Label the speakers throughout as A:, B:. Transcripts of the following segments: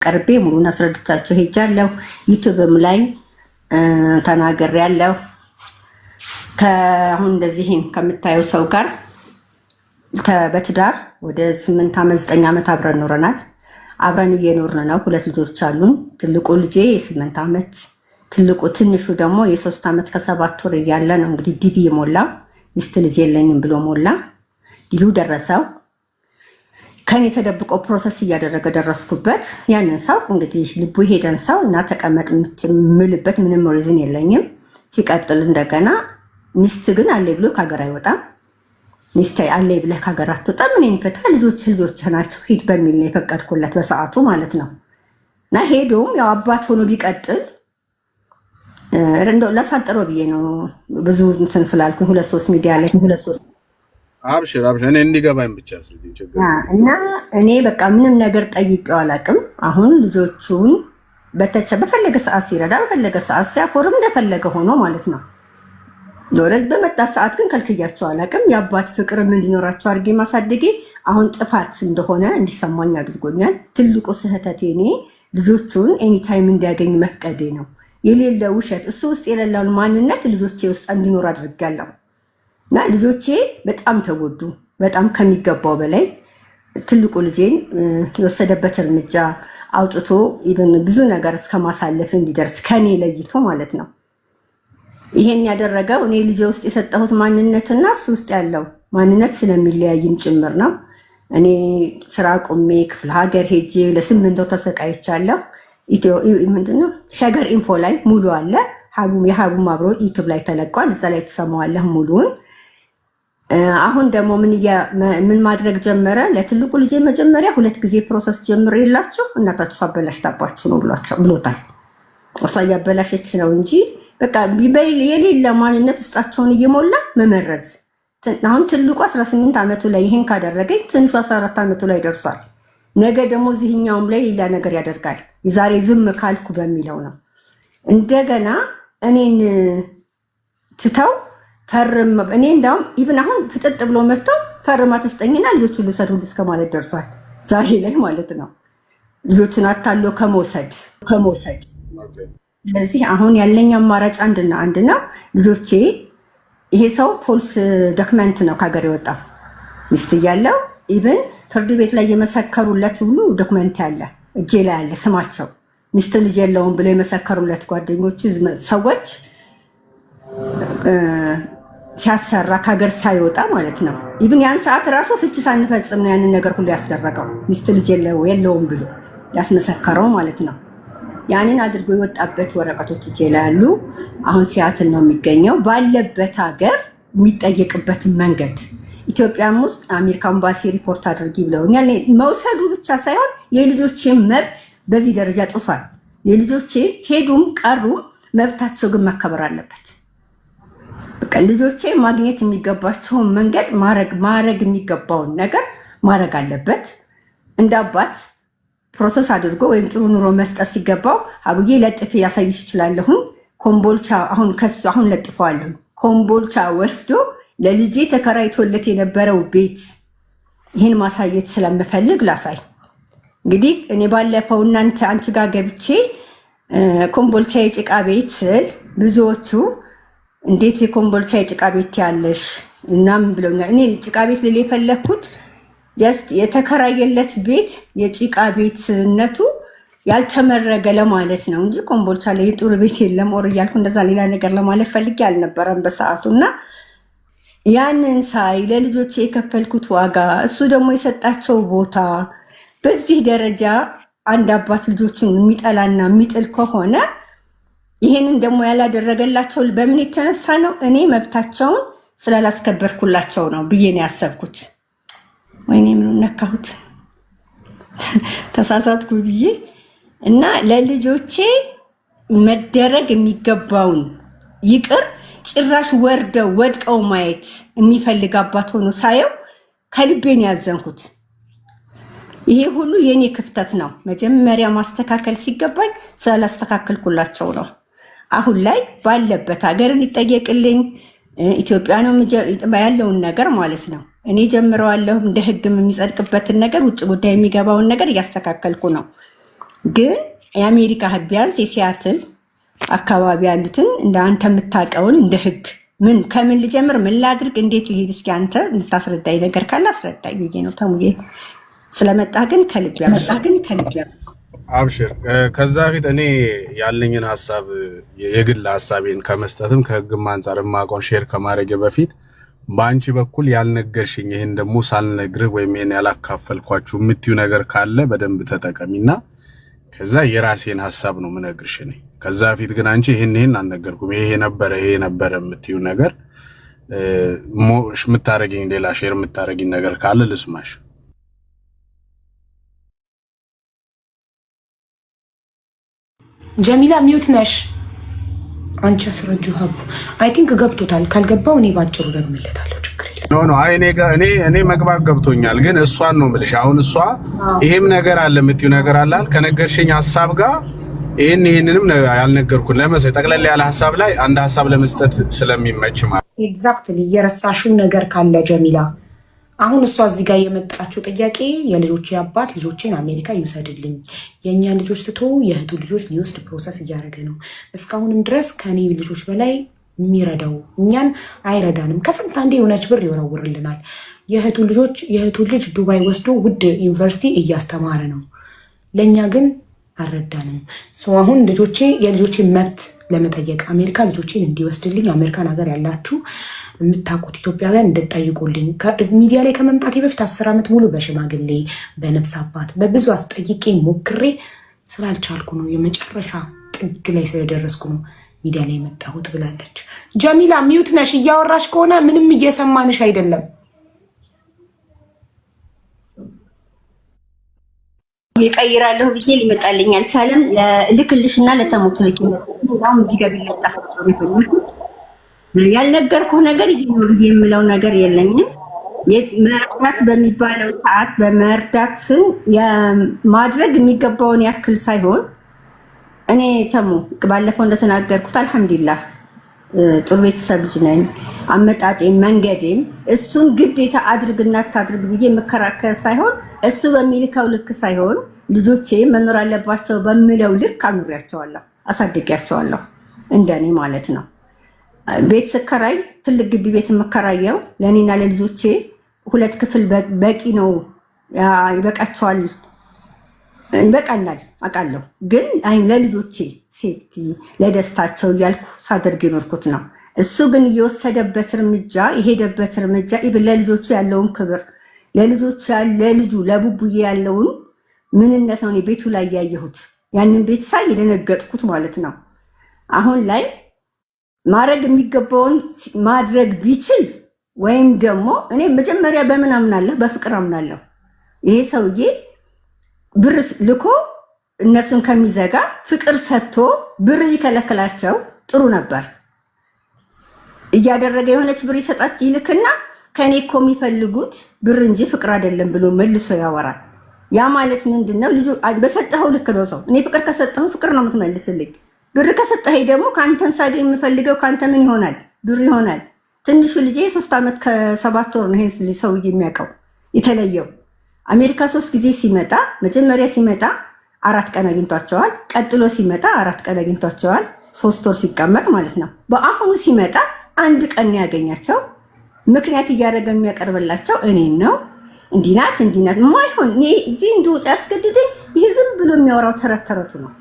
A: ቀርቤ ሙሉን አስረድቻቸው ሄጃለሁ። ዩቲዩብም ላይ ተናግሬያለሁ። ከአሁን እንደዚህ ከምታየው ሰው ጋር በትዳር ወደ 8 ዓመት 9 ዓመት አብረን ኖረናል። አብረን እየኖርን ነው። 2 ልጆች አሉን። ትልቁ ልጄ የ8 ዓመት ትንሹ ደግሞ የ3 ዓመት ከ7 ወር እያለ ነው እንግዲህ ዲቪ ሞላ። ሚስት ልጅ የለኝም ብሎ ሞላ። ዲቪው ደረሰው። ከኔ ተደብቆ ፕሮሰስ እያደረገ ደረስኩበት። ያንን ሰው እንግዲህ ልቡ ሄደን ሰው እና ተቀመጥ የምልበት ምንም ሪዝን የለኝም። ሲቀጥል እንደገና ሚስት ግን አለ ብሎ ከሀገር አይወጣም። ሚስት አለ ብለህ ከሀገር አትወጣም። እኔን ፍታ፣ ልጆች ናቸው ሂድ በሚል ነው የፈቀድኩለት በሰዓቱ ማለት ነው። እና ሄዶም ያው አባት ሆኖ ቢቀጥል እንደው ላሳጥረው ብዬ ነው ብዙ እንትን ስላልኩኝ 2-3 ሚዲያ ላይ 2-3
B: አብሽር እኔ እንዲገባኝ ብቻ ስለዚህ ችግር
A: እና እኔ በቃ ምንም ነገር ጠይቄው አላውቅም። አሁን ልጆቹን በፈለገ ሰዓት ሲረዳ በፈለገ ሰዓት ሲያኮርም እንደፈለገ ሆኖ ማለት ነው። ዶረዝ በመጣ ሰዓት ግን ከልክያቸው አላውቅም። የአባት ፍቅርም እንዲኖራቸው አድርጌ ማሳደጌ አሁን ጥፋት እንደሆነ እንዲሰማኝ አድርጎኛል። ትልቁ ስህተቴ እኔ ልጆቹን ኤኒታይም እንዲያገኝ መፍቀዴ ነው። የሌለ ውሸት እሱ ውስጥ የሌለውን ማንነት ልጆቼ ውስጥ እንዲኖር አድርጋለሁ። እና ልጆቼ በጣም ተጎዱ፣ በጣም ከሚገባው በላይ። ትልቁ ልጄን የወሰደበት እርምጃ አውጥቶ ኢቭን ብዙ ነገር እስከ ማሳለፍ እንዲደርስ ከኔ ለይቶ ማለት ነው። ይሄን ያደረገው እኔ ልጄ ውስጥ የሰጠሁት ማንነትና እሱ ውስጥ ያለው ማንነት ስለሚለያይም ጭምር ነው። እኔ ስራ ቁሜ ክፍለ ሀገር ሄጄ ለ8 ተሰቃይቻለሁ። ምንድነው ሸገር ኢንፎ ላይ ሙሉ አለ። የሀቡም አብሮ ዩቱብ ላይ ተለቋል። እዛ ላይ ትሰማዋለህ ሙሉውን። አሁን ደግሞ ምን ማድረግ ጀመረ? ለትልቁ ልጄ መጀመሪያ 2 ጊዜ ፕሮሰስ ጀምር የላችሁ እናታችሁ አበላሽታባችሁ ነው ብሎታል። እሷ እያበላሸች ነው እንጂ በቃ የሌለ ማንነት ውስጣቸውን እየሞላ መመረዝ። አሁን ትልቁ 18 ዓመቱ ላይ ይሄን ካደረገኝ ትንሹ 14 ዓመቱ ላይ ደርሷል። ነገ ደግሞ እዚህኛውም ላይ ሌላ ነገር ያደርጋል። የዛሬ ዝም ካልኩ በሚለው ነው። እንደገና እኔን ትተው ፈርም እኔ እንዳውም ኢቭን አሁን ፍጥጥ ብሎ መጥቶ ፈርማ ትስጠኝና ልጆቹን ልውሰድ ሁሉ እስከ ማለት ደርሷል። ዛሬ ላይ ማለት ነው። ልጆቹን አታሎ ከመውሰድ ስለዚህ አሁን ያለኝ አማራጭ አንድና አንድ ነው። ልጆቼ ይሄ ሰው ፎልስ ዶክመንት ነው ከሀገር የወጣ ሚስት እያለው ኢቭን ፍርድ ቤት ላይ የመሰከሩለት ሁሉ ዶክመንት ያለ እጄ ላይ ያለ ስማቸው ሚስት ልጅ የለውም ብለው የመሰከሩለት ጓደኞቹ ሰዎች ሲያሰራ ከሀገር ሳይወጣ ማለት ነው። ኢቭን ያን ሰዓት ራሱ ፍቺ ሳንፈጽም ነው ያንን ነገር ሁሉ ያስደረገው። ሚስት ልጅ የለውም ብሎ ያስመሰከረው ማለት ነው። ያንን አድርጎ የወጣበት ወረቀቶች እጄ ላይ ያሉ። አሁን ሲያትል ነው የሚገኘው። ባለበት ሀገር የሚጠየቅበትን መንገድ ኢትዮጵያም ውስጥ አሜሪካ ኤምባሲ ሪፖርት አድርጊ ብለውኛል። መውሰዱ ብቻ ሳይሆን የልጆቼን መብት በዚህ ደረጃ ጥሷል። የልጆቼ ሄዱም ቀሩም መብታቸው ግን መከበር አለበት። በቃ ልጆቼ ማግኘት የሚገባቸውን መንገድ ማድረግ የሚገባውን ነገር ማድረግ አለበት። እንደ አባት ፕሮሰስ አድርጎ ወይም ጥሩ ኑሮ መስጠት ሲገባው አብዬ ለጥፌ ያሳይሽ ይችላለሁን። ኮምቦልቻ አሁን ለጥፈዋለሁ። ኮምቦልቻ ወስዶ ለልጄ ተከራይቶለት የነበረው ቤት ይህን ማሳየት ስለምፈልግ ላሳይ። እንግዲህ እኔ ባለፈው አንቺ ጋር ገብቼ ኮምቦልቻ የጭቃ ቤት ስል ብዙዎቹ እንዴት የኮምቦልቻ የጭቃ ቤት ያለሽ እናም ብለውኛል። እኔ ጭቃ ቤት ልል የፈለግኩት ጀስት የተከራየለት ቤት የጭቃ ቤትነቱ ያልተመረገ ለማለት ነው እንጂ ኮምቦልቻ ላይ የጥሩ ቤት የለም ኦር እያልኩ እንደዛ ሌላ ነገር ለማለት ፈልጌ አልነበረም በሰዓቱ። እና ያንን ሳይ ለልጆቼ የከፈልኩት ዋጋ እሱ ደግሞ የሰጣቸው ቦታ በዚህ ደረጃ አንድ አባት ልጆቹን የሚጠላና የሚጥል ከሆነ ይሄንን ደግሞ ያላደረገላቸው በምን የተነሳ ነው? እኔ መብታቸውን ስላላስከበርኩላቸው ነው ብዬ ነው ያሰብኩት። ወይኔ ምን ነካሁት ተሳሳትኩ ብዬ እና ለልጆቼ መደረግ የሚገባውን ይቅር ጭራሽ ወድቀው ማየት የሚፈልግ አባት ሆኖ ሳየው ከልቤን ያዘንኩት። ይሄ ሁሉ የኔ ክፍተት ነው። መጀመሪያ ማስተካከል ሲገባኝ ስላላስተካከልኩላቸው ነው። አሁን ላይ ባለበት ሀገር እንዲጠየቅልኝ ኢትዮጵያ ነው ያለውን ነገር ማለት ነው። እኔ ጀምረዋለሁ እንደ ህግም የሚጸድቅበትን ነገር ውጭ ጉዳይ የሚገባውን ነገር እያስተካከልኩ ነው። ግን የአሜሪካ ህግ ቢያንስ የሲያትል አካባቢ ያሉትን እንደ አንተ የምታውቀውን እንደ ህግ ምን ከምን ልጀምር ምን ላድርግ እንዴት ልሂድ እስኪ አንተ የምታስረዳኝ ነገር ካለ አስረዳኝ ብዬ ነው ተሙዬ። ስለመጣ ግን ከልብ
B: አብሽር። ከዛ ፊት እኔ ያለኝን ሀሳብ የግል ሀሳቤን ከመስጠትም ከህግም አንጻር ማቆን ሼር ከማድረግ በፊት በአንቺ በኩል ያልነገርሽኝ ይሄን ደግሞ ሳልነግርህ ወይም ይሄን ያላካፈልኳችሁ የምትዩ ነገር ካለ በደንብ ተጠቀሚና ከዛ የራሴን ሀሳብ ነው ምነግርሽ እኔ። ከዛ ፊት ግን አንቺ ይሄን አልነገርኩም ይሄ ነበረ የምትዩ ነገር ሞሽ የምታረጊኝ ሌላ ሼር የምታረጊኝ ነገር ካለ ልስማሽ።
C: ጀሚላ ሚውት ነሽ አንቺ አስረጁ ሀቡ አይ ቲንክ ገብቶታል። ካልገባው እኔ ባጭሩ ደግምለታለሁ ችግር የለም።
B: ኖ እኔ መግባት ገብቶኛል ግን እሷን ነው የምልሽ። አሁን እሷ ይሄም ነገር አለ የምትዩ ነገር አለ ከነገርሽኝ ሀሳብ ጋር ይሄንንም ያልነገርኩን ለመሰለኝ ጠቅለል ያለ ሀሳብ ላይ አንድ ሀሳብ ለመስጠት ስለሚመች ማለት
C: ኤግዛክትሊ የረሳሽው ነገር ካለ ጀሚላ አሁን እሷ እዚህ ጋር የመጣችው ጥያቄ የልጆቼ አባት ልጆቼን አሜሪካ ይውሰድልኝ፣ የእኛን ልጆች ትቶ የእህቱ ልጆች ሊወስድ ፕሮሰስ እያደረገ ነው። እስካሁንም ድረስ ከኔ ልጆች በላይ የሚረዳው እኛን አይረዳንም። ከስንት አንዴ የሆነች ብር ይወረውርልናል። የእህቱ ልጅ ዱባይ ወስዶ ውድ ዩኒቨርሲቲ እያስተማረ ነው። ለእኛ ግን አልረዳንም። አሁን የልጆቼ መብት ለመጠየቅ አሜሪካ ልጆቼን እንዲወስድልኝ አሜሪካን ሀገር ያላችሁ የምታውቁት ኢትዮጵያውያን እንድጠይቁልኝ ሚዲያ ላይ ከመምጣቴ በፊት 10 ዓመት ሙሉ በሽማግሌ በነፍስ አባት በብዙ አስጠይቄ ሞክሬ ስላልቻልኩ ነው የመጨረሻ ጥግ ላይ ስለደረስኩ ነው ሚዲያ ላይ የመጣሁት ብላለች። ጀሚላ ሚውት ነሽ፣ እያወራሽ ከሆነ ምንም እየሰማንሽ አይደለም።
A: ይቀይራለሁ ብዬ ሊመጣልኝ አልቻለም። ልክልሽና ለተሞት ልክ ነው እዚህ ጋር ቢለጣ ያልነገርኩህ ነገር ይሄ ነው ብዬ የምለው ነገር የለኝም። መርዳት በሚባለው ሰዓት በመርዳትን ማድረግ የሚገባውን ያክል ሳይሆን እኔ ተሙ ባለፈው እንደተናገርኩት አልሐምዱሊላህ ጥሩ ቤተሰብ ልጅ ነኝ። አመጣጤም መንገዴም እሱን ግዴታ አድርግና ታድርግ ብዬ የምከራከር ሳይሆን እሱ በሚልከው ልክ ሳይሆን ልጆቼ መኖር አለባቸው በሚለው ልክ አኑሪያቸዋለሁ፣ አሳድጊያቸዋለሁ እንደኔ ማለት ነው። ቤት ስከራይ ትልቅ ግቢ ቤት የምከራየው ለእኔና ለልጆቼ 2 ክፍል በቂ ነው፣ ይበቃቸዋል፣ ይበቃናል አውቃለሁ። ግን ለልጆቼ ሴፍቲ ለደስታቸው እያልኩ ሳደርግ የኖርኩት ነው። እሱ ግን የወሰደበት እርምጃ የሄደበት እርምጃ ለልጆቹ ያለውን ክብር ለልጁ ለቡቡዬ ያለውን ምንነት ነው ቤቱ ላይ ያየሁት። ያንን ቤት ሳይ የደነገጥኩት ማለት ነው። አሁን ላይ ማድረግ የሚገባውን ማድረግ ቢችል ወይም ደግሞ እኔ መጀመሪያ በምን አምናለሁ? በፍቅር አምናለሁ። ይሄ ሰውዬ ብር ልኮ እነሱን ከሚዘጋ ፍቅር ሰጥቶ ብር ይከለክላቸው ጥሩ ነበር። እያደረገ የሆነች ብር ይሰጣች ይልክና ከኔ እኮ የሚፈልጉት ብር እንጂ ፍቅር አይደለም ብሎ መልሶ ያወራል። ያ ማለት ምንድነው? ልጁ በሰጠኸው ልክ ነው ሰው። እኔ ፍቅር ከሰጠኸው ፍቅር ነው የምትመልስልኝ። ብር ከሰጠኸኝ ደግሞ ከአንተን ሳገኝ የምፈልገው ከአንተ ምን ይሆናል? ብር ይሆናል። ትንሹ ልጄ 3 ዓመት ከ7 ወር ነው ይሄን ሰው የሚያውቀው። የተለየው አሜሪካ 3 ጊዜ ሲመጣ መጀመሪያ ሲመጣ 4 ቀን አግኝቷቸዋል። ቀጥሎ ሲመጣ 4 ቀን አግኝቷቸዋል። 3 ወር ሲቀመጥ ማለት ነው። በአሁኑ ሲመጣ 1 ቀን ያገኛቸው። ምክንያት እያደረገ የሚያቀርብላቸው እኔን ነው። እንዲናት ማይሆን እዚህ እንድወጣ ያስገድደኝ ይሄ ዝም ብሎ የሚያወራው ተረተረቱ ነው።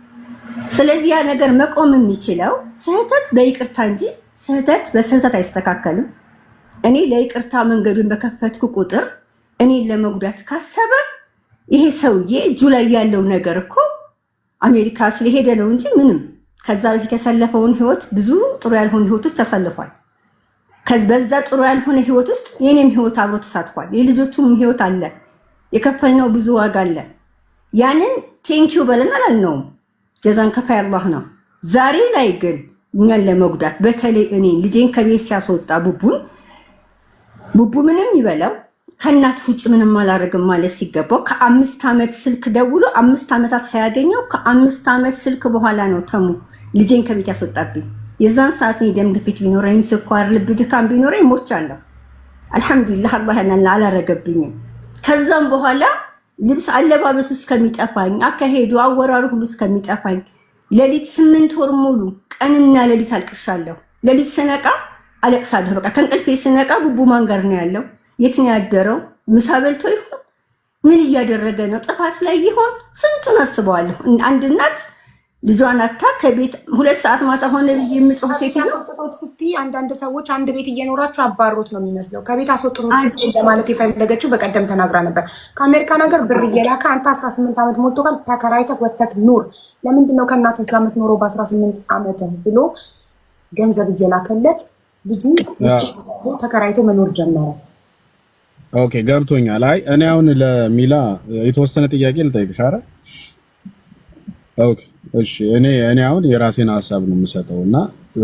A: ስለዚህ ያ ነገር መቆም የሚችለው ስህተት በይቅርታ እንጂ ስህተት በስህተት አይስተካከልም። እኔ ለይቅርታ መንገዱን በከፈትኩ ቁጥር እኔን ለመጉዳት ካሰበ ይሄ ሰውዬ እጁ ላይ ያለው ነገር እኮ አሜሪካ ስለሄደ ነው እንጂ ምንም ከዛ በፊት ያሳለፈውን ህይወት ብዙ ጥሩ ያልሆኑ ህይወቶች አሳልፏል። በዛ ጥሩ ያልሆነ ህይወት ውስጥ የኔም ህይወት አብሮ ተሳትፏል። የልጆቹም ህይወት አለ። የከፈልነው ብዙ ዋጋ አለ። ያንን ቴንኪው በለን አላልነውም። ጀዛን ከፋይ አላህ ነው። ዛሬ ላይ ግን እኛን ለመጉዳት በተለይ እኔ ልጄን ከቤት ሲያስወጣ ቡቡ ምንም ይበላው ከእናት ውጭ ምንም አላደርግም ማለት ሲገባው ከ5 ዓመት ስልክ ደውሎ 5 ዓመታት ሳያገኘው ከ5 ዓመት ስልክ በኋላ ነው ተሙ ልጄን ከቤት ያስወጣብኝ። የዛን ሰዓት ደም ግፊት ቢኖረኝ ስኳር፣ ልብ ድካም ቢኖረኝ ሞቻለሁ። አልሐምዱሊላህ አላህ ያንን አላረገብኝም። ከዛም በኋላ ልብስ አለባበሱ እስከሚጠፋኝ፣ አካሄዱ አወራሩ ሁሉ እስከሚጠፋኝ ሌሊት 8 ወር ሙሉ ቀንና ሌሊት አልቅሻለሁ። ሌሊት ስነቃ አለቅሳለሁ። በቃ ከእንቅልፌ ስነቃ ቡቡ ማን ጋር ነው ያለው? የት ነው ያደረው? ምሳ በልቶ ይሆን? ምን እያደረገ ነው? ጥፋት ላይ ይሆን? ስንቱን አስበዋለሁ። አንድ እናት ልጇን አታ ከቤት 2 ሰዓት ማታ ሆነ ብዬ የምጮህ ሴትዮ
C: ስትይ አንዳንድ ሰዎች አንድ ቤት እየኖራችሁ አባሮት ነው የሚመስለው። ከቤት አስወጥቶት ስትይ ለማለት የፈለገችው በቀደም ተናግራ ነበር። ከአሜሪካን ሀገር ብር እየላከ አንተ 18 ዓመት ሞልቶ ካል ተከራይተህ ወተክ ኑር። ለምንድን ነው ከእናትህ ጋር የምትኖረው በ18 ዓመትህ ብሎ ገንዘብ እየላከለት ልጁ ተከራይቶ መኖር ጀመረ።
B: ኦኬ ገብቶኛል። አይ እኔ አሁን ለሚላ የተወሰነ ጥያቄ ልጠይቅሽ። አረ ኦኬ እሺ። እኔ አሁን የራሴን ሀሳብ ነው የምሰጠው እና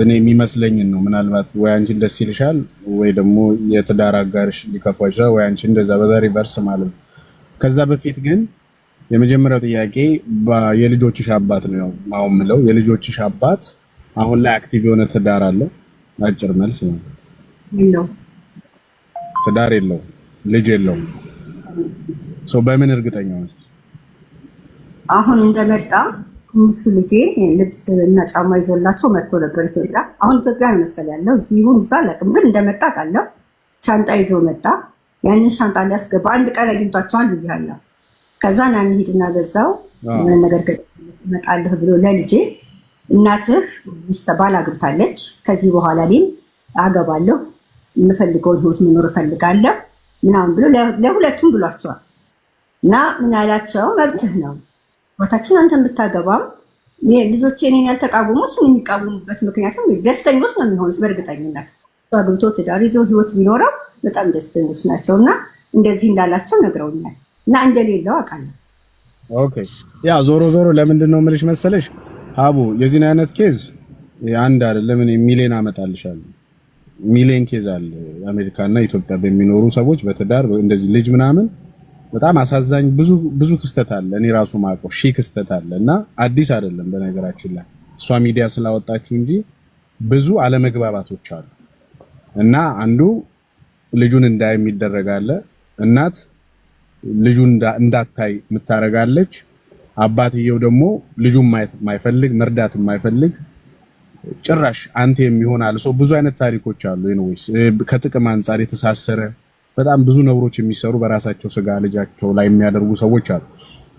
B: እኔ የሚመስለኝን ነው። ምናልባት ወይ አንቺን ደስ ይልሻል ወይ ደግሞ የትዳር አጋርሽ ሊከፋው ይችላል ወይ አንቺ እንደዛ በሪቨርስ ማለት ነው። ከዛ በፊት ግን የመጀመሪያው ጥያቄ የልጆችሽ አባት ነው አሁን የምለው። የልጆችሽ አባት አሁን ላይ አክቲቭ የሆነ ትዳር አለው? አጭር መልስ ነው። ትዳር የለውም፣ ልጅ የለውም። በምን እርግጠኛ ነሽ?
A: አሁን እንደመጣ ትንሹ ልጄ ልብስ እና ጫማ ይዞላቸው መጥቶ ነበር ኢትዮጵያ። አሁን ኢትዮጵያ ነው መሰል ያለው፣ እዚህ ይሁን እዛ አላውቅም፣ ግን እንደመጣ ቃለው ሻንጣ ይዞ መጣ። ያንን ሻንጣ ሊያስገባ አንድ ቀን አግኝቷቸዋል ብያለሁ። ከዛ ና እንሂድና በዛው ምን ነገር እመጣለሁ ብሎ ለልጄ እናትህ ባል አግብታለች፣ ከዚህ በኋላ እኔም አገባለሁ፣ የምፈልገውን ህይወት መኖር እፈልጋለሁ ምናምን ብሎ ለሁለቱም ብሏቸዋል። እና ምን አላቸው? መብትህ ነው ቦታችን አንተን ብታገባም ልጆቼ እኔን ያልተቃወሙ እሱን የሚቃወሙበት ምክንያቱም ደስተኞች ነው የሚሆኑት። በእርግጠኝነት አግብቶ ትዳር ይዞ ህይወት ቢኖረው በጣም ደስተኞች ናቸው። እና እንደዚህ እንዳላቸው ነግረውኛል እና እንደሌለው አውቃለሁ።
B: ኦኬ ያ ዞሮ ለምንድን ነው የምልሽ መሰለሽ ሀቡ የዚህን አይነት ኬዝ አንድ አይደለም እኔ ሚሊዮን አመጣልሻለሁ። ሚሊዮን ኬዝ አለ አሜሪካና ኢትዮጵያ በሚኖሩ ሰዎች በትዳር እንደዚህ ልጅ ምናምን በጣም አሳዛኝ ብዙ ክስተት አለ። እኔ ራሱ ማውቀው ክስተት አለ እና አዲስ አይደለም በነገራችን ላይ እሷ ሚዲያ ስላወጣችሁ እንጂ ብዙ አለመግባባቶች አሉ። እና አንዱ ልጁን እንዳይ የሚደረጋለ፣ እናት ልጁን እንዳታይ የምታረጋለች፣ አባትየው ደግሞ ልጁን ማየት የማይፈልግ መርዳት የማይፈልግ ጭራሽ አንተ የሚሆን አለ። ብዙ አይነት ታሪኮች አሉ። ኤኒዌይስ ከጥቅም አንፃር የተሳሰረ በጣም ብዙ ነገሮች የሚሰሩ በራሳቸው ስጋ ልጃቸው ላይ የሚያደርጉ ሰዎች አሉ።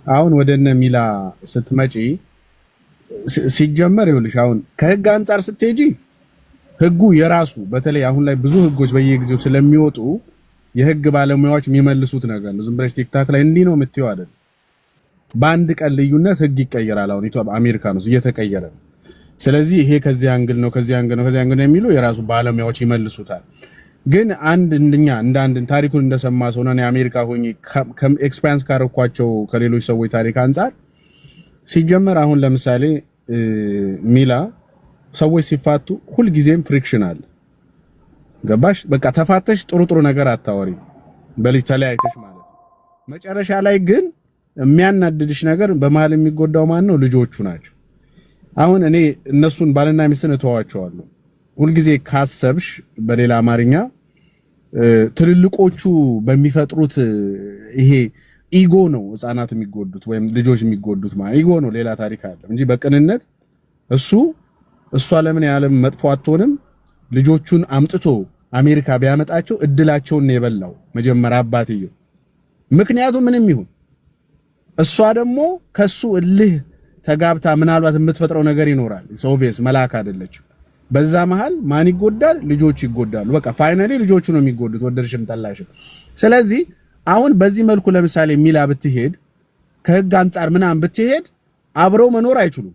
B: አሁን ወደነ ሚላ ስትመጪ ሲጀመር ይኸውልሽ አሁን ከህግ አንፃር ስትሄጂ ህጉ የራሱ በተለይ አሁን ላይ ብዙ ህጎች በየጊዜው ስለሚወጡ የህግ ባለሙያዎች የሚመልሱት ነገር ነው። ዝም ብለሽ ቲክታክ ላይ እንዲህ ነው የምትይው አይደል። በአንድ ቀን ልዩነት ህግ ይቀየራል። አሁን ኢትዮጵያ አሜሪካን ውስጥ እየተቀየረ ነው። ስለዚህ ይሄ ከዚህ አንግል ነው ከዚህ አንግል ነው የሚሉ የራሱ ባለሙያዎች ይመልሱታል። ግን እንደኛ አንድ ታሪኩን እንደሰማ ሰው ነው አሜሪካ ሆኜ ኤክስፒሪየንስ ካረኳቸው ከሌሎች ሰዎች ታሪክ አንፃር ሲጀመር አሁን ለምሳሌ ሚላ ሰዎች ሲፋቱ ሁልጊዜም ፍሪክሽን አለ። ገባሽ? በቃ ተፋተሽ ጥሩ ነገር አታወሪ በልጅ ተለያይተሽ ማለት ነው። መጨረሻ ላይ ግን የሚያናድድሽ ነገር በመሀል የሚጎዳው ማን ነው? ልጆቹ ናቸው። አሁን እኔ እነሱን ባልና ሚስትን እተዋቸዋለሁ። ሁልጊዜ ካሰብሽ በሌላ አማርኛ ትልልቆቹ በሚፈጥሩት ይሄ ኢጎ ነው ህፃናት የሚጎዱት ወይም ልጆች የሚጎዱት ማለት ኢጎ ነው። ሌላ ታሪክ አለ እንጂ በቅንነት እሷ ለምን ያለም መጥፎ አትሆንም። ልጆቹን አምጥቶ አሜሪካ ቢያመጣቸው እድላቸውን ነው የበላው መጀመሪያ አባትየው። ምክንያቱም ምንም ይሁን እሷ ደግሞ ከሱ እልህ ተጋብታ ምናልባት የምትፈጥረው ነገር ይኖራል። ኦብቪየስ መልአክ አይደለችም። በዛ መሃል ማን ይጎዳል? ልጆች ይጎዳሉ። በቃ ፋይናሊ ልጆቹ ነው የሚጎዱት ወደድሽም ጠላሽም። ስለዚህ አሁን በዚህ መልኩ ለምሳሌ ሚላ ብትሄድ ከህግ አንፃር ምናምን ብትሄድ አብረው መኖር አይችሉም።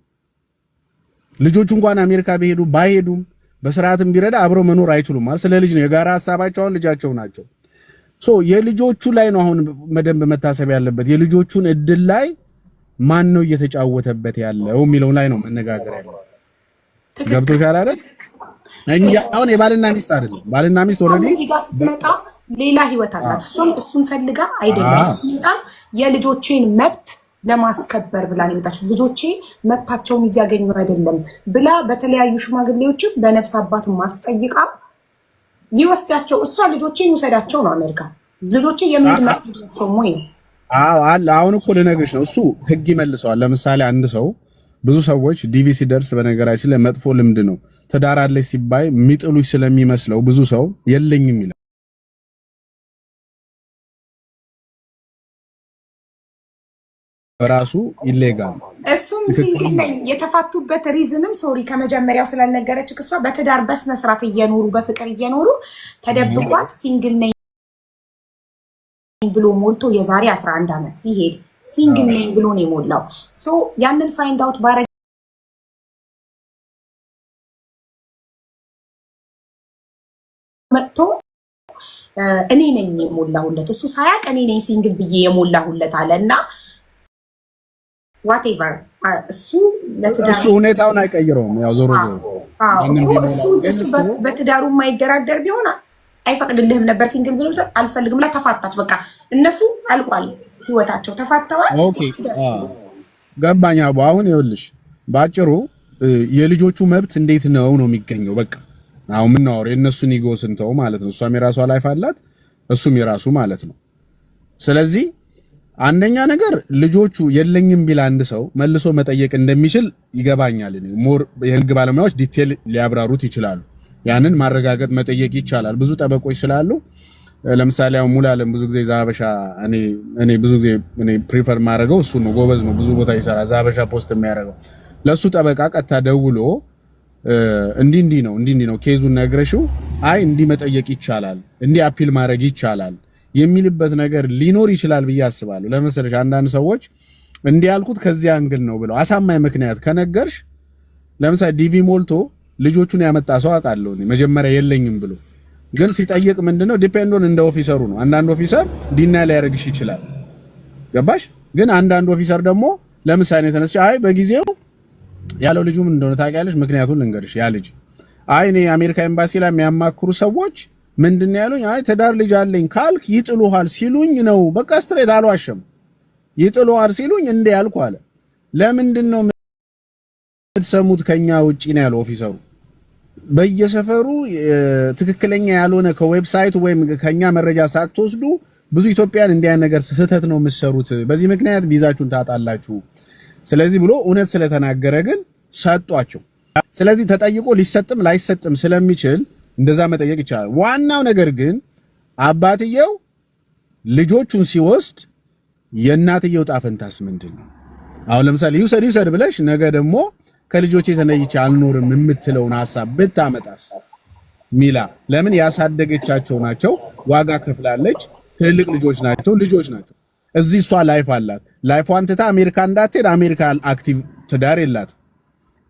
B: ልጆቹ እንኳን አሜሪካ ባይሄዱም በስርዓትም ቢረዳ አብረው መኖር አይችሉም ማለት ስለ ልጅ ነው። የጋራ ሐሳባቸው ልጃቸው ናቸው። የልጆቹ ላይ ነው አሁን መደንብ መታሰብ ያለበት። የልጆቹን እድል ላይ ማን ነው እየተጫወተበት ያለው የሚለው ላይ ነው መነጋገር ያለው። ገብቶሻል አይደል? እኛ አሁን የባልና ሚስት አይደለም። ባልና ሚስት ኦልሬዲ
C: እዚህ ጋር ስትመጣ ሌላ ህይወት አላት። እሱን ፈልጋ አይደለም ስትመጣ የልጆቼን መብት ለማስከበር ብላ ነው የመጣችው። ልጆቼ መብታቸውን እያገኙ አይደለም ብላ በተለያዩ ሽማግሌዎችም በነፍስ አባት ማስጠይቃ ሊወስዳቸው እሷ ልጆቼን ይውሰዳቸው ነው አሜሪካ። ልጆቼ የሚሄድ መብታቸው ሞይ ነው።
B: አሁን እኮ ልነግርሽ ነው። እሱ ህግ ይመልሰዋል። ለምሳሌ አንድ ሰው ብዙ ሰዎች ዲቪ ሲደርስ በነገራችን ላይ መጥፎ ልምድ ነው። ትዳር አለች ሲባይ የሚጥሉሽ ስለሚመስለው ብዙ ሰው የለኝም ይላል። በራሱ ኢሌጋል
C: እሱም ሲንግል ነኝ የተፋቱበት ሪዝንም ሶሪ ከመጀመሪያው ስላልነገረችው እሷ በትዳር በስነ ስርዓት እየኖሩ በፍቅር እየኖሩ ተደብቋት ሲንግል ነኝ ብሎ ሞልቶ የዛሬ 11 ዓመት ሲሄድ ሲንግል ነኝ ብሎ ነው የሞላው። ሶ ያንን ፋይንድ አውት ባረግ መጥቶ እኔ ነኝ የሞላሁለት እሱ ሳያቅ እኔ ነኝ ሲንግል ብዬ የሞላሁለት አለና ዋቴቨር እሱ
B: ሁኔታውን አይቀይረውም። ያው ዞሮ
C: እሱ በትዳሩ የማይደራደር ቢሆን አይፈቅድልህም ነበር ሲንግል ብሎ አልፈልግም ብላ ተፋታች። በቃ እነሱ አልቋል ህይወታቸው ተፋተዋል።
B: ኦኬ ገባኝ። አሁን ይኸውልሽ ባጭሩ የልጆቹ መብት እንዴት ነው የሚገኘው? በቃ አሁን ምን ነው የእነሱን ኢጎ ስንተው ማለት ነው። እሷም የራሷ ላይፍ አላት እሱም የራሱ ማለት ነው። ስለዚህ አንደኛ ነገር ልጆቹ የለኝም ቢል አንድ ሰው መልሶ መጠየቅ እንደሚችል ይገባኛል። ሞር የህግ ባለሙያዎች ዲቴል ሊያብራሩት ይችላሉ። ያንን ማረጋገጥ መጠየቅ ይቻላል። ብዙ ጠበቆች ስላሉ ለምሳሌ አሁን ሙሉዓለም ብዙ ጊዜ ዛበሻ እኔ ብዙ ጊዜ ፕሪፈር ማድረገው እሱ ነው። ጎበዝ ነው፣ ብዙ ቦታ ይሰራ። ዛበሻ ፖስት የሚያደርገው ለሱ ጠበቃ ቀጥታ ደውሎ እንዲህ ነው ኬዙን ነግረሽው አይ እንዲህ መጠየቅ ይቻላል፣ እንዲህ አፒል ማድረግ ይቻላል የሚልበት ነገር ሊኖር ይችላል ብዬ አስባለሁ። ለምሳሌ አንዳንድ ሰዎች እንዲህ ያልኩት ከዚህ አንግል ነው ብለው አሳማኝ ምክንያት ከነገርሽ ለምሳሌ ዲቪ ሞልቶ ልጆቹን ያመጣ ሰው አውቃለሁ እኔ መጀመሪያ የለኝም ብሎ ግን ሲጠይቅ ምንድነው ዲፔንዶን እንደ ኦፊሰሩ ነው። አንዳንድ ኦፊሰር ዲና ሊያደርግሽ ይችላል። ገባሽ? ግን አንዳንድ ኦፊሰር ደግሞ ለምሳሌ ተነስቼ አይ በጊዜው ያለው ልጁ ምን እንደሆነ ታውቂያለሽ? ምክንያቱን ልንገርሽ። ያ ልጅ አይ እኔ አሜሪካ ኤምባሲ ላይ የሚያማክሩ ሰዎች ምንድነው ያሉኝ? አይ ትዳር ልጅ አለኝ ካልክ ይጥሉሃል ሲሉኝ ነው። በቃ ስትሬት አልዋሸም። ይጥሉሃል ሲሉኝ እንደ ያልኩ አለ። ለምንድነው የምትሰሙት ከኛ ውጪ ነው ያለው ኦፊሰሩ። በየሰፈሩ ትክክለኛ ያልሆነ ከዌብሳይት ወይም ከኛ መረጃ ሳትወስዱ ብዙ ኢትዮጵያን እንዲያ ነገር ስህተት ነው የምትሰሩት። በዚህ ምክንያት ቪዛችሁን ታጣላችሁ። ስለዚህ ብሎ እውነት ስለተናገረ ግን ሰጧቸው። ስለዚህ ተጠይቆ ሊሰጥም ላይሰጥም ስለሚችል እንደዛ መጠየቅ ይቻላል። ዋናው ነገር ግን አባትየው ልጆቹን ሲወስድ የእናትየው ጣፈንታስ ምንድነው? አሁን ለምሳሌ ይውሰድ ብለሽ ነገ ደግሞ ከልጆቼ ተነይቼ አልኖርም የምትለውን ሐሳብ ብታመጣስ? ሚላ ለምን ያሳደገቻቸው ናቸው፣ ዋጋ ከፍላለች፣ ትልልቅ ልጆች ናቸው። እዚህ እሷ ላይፍ አላት። ላይፏን ትታ አሜሪካ እንዳትሄድ አሜሪካ አክቲቭ ትዳር የላት።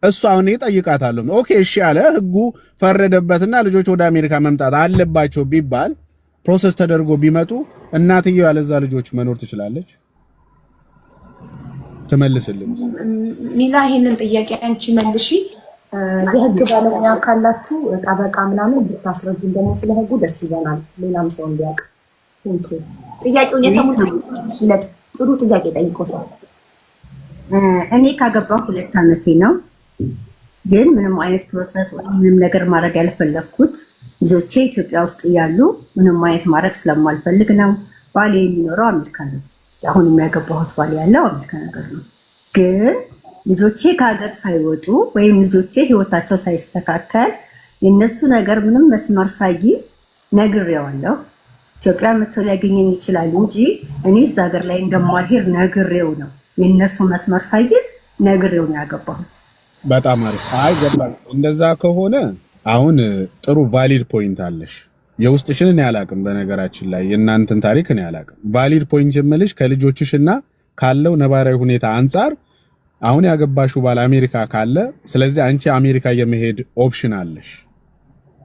B: እሷ አሁን እጠይቃታለሁ። ኦኬ እሺ አለ ህጉ ፈረደበትና ልጆች ወደ አሜሪካ መምጣት አለባቸው ቢባል ፕሮሰስ ተደርጎ ቢመጡ እናትየው ያለዛ ልጆች መኖር ትችላለች? ትመልስልኝ
C: ሚላ። ይሄንን ጥያቄ አንቺ መልሺ። የህግ ባለሙያ ካላችሁ ጠበቃ ምናምን ብታስረዱን ደግሞ ስለ ህጉ ደስ ይለናል፣ ሌላም ሰው እንዲያውቅ። ጥያቄውን የተሙለት ጥሩ ጥያቄ ጠይቆሻል።
A: እኔ ካገባሁ 2 ዓመቴ ነው። ግን ምንም አይነት ፕሮሰስ ወይም ምንም ነገር ማድረግ ያልፈለኩት ልጆቼ ኢትዮጵያ ውስጥ እያሉ ምንም አይነት ማድረግ ስለማልፈልግ ነው። ባሌ የሚኖረው አሜሪካ ነው። አሁን የሚያገባሁት ባሌ ያለው አሜሪካ ነገር ነው። ግን ልጆቼ ከሀገር ሳይወጡ ወይም ልጆቼ ህይወታቸው ሳይስተካከል የነሱ ነገር ምንም መስመር ሳይይዝ ነግሬዋለሁ። ኢትዮጵያ መጥቶ ሊያገኘኝ ይችላል እንጂ እኔ እዛ ሀገር ላይ እንደማልሄድ ነግሬው ነው። የነሱ መስመር ሳይይዝ ነግሬው ነው ያገባሁት።
B: በጣም አሪፍ። አይ ገባኝ። እንደዛ ከሆነ አሁን ጥሩ ቫሊድ ፖይንት አለሽ። የውስጥሽን እኔ አላቅም፣ በነገራችን ላይ የእናንተን ታሪክ እኔ አላቅም። ቫሊድ ፖይንት የምልሽ ከልጆችሽና ካለው ነባራዊ ሁኔታ አንጻር አሁን ያገባሽው ባል አሜሪካ ካለ፣ ስለዚህ አንቺ አሜሪካ የመሄድ ኦፕሽን አለሽ።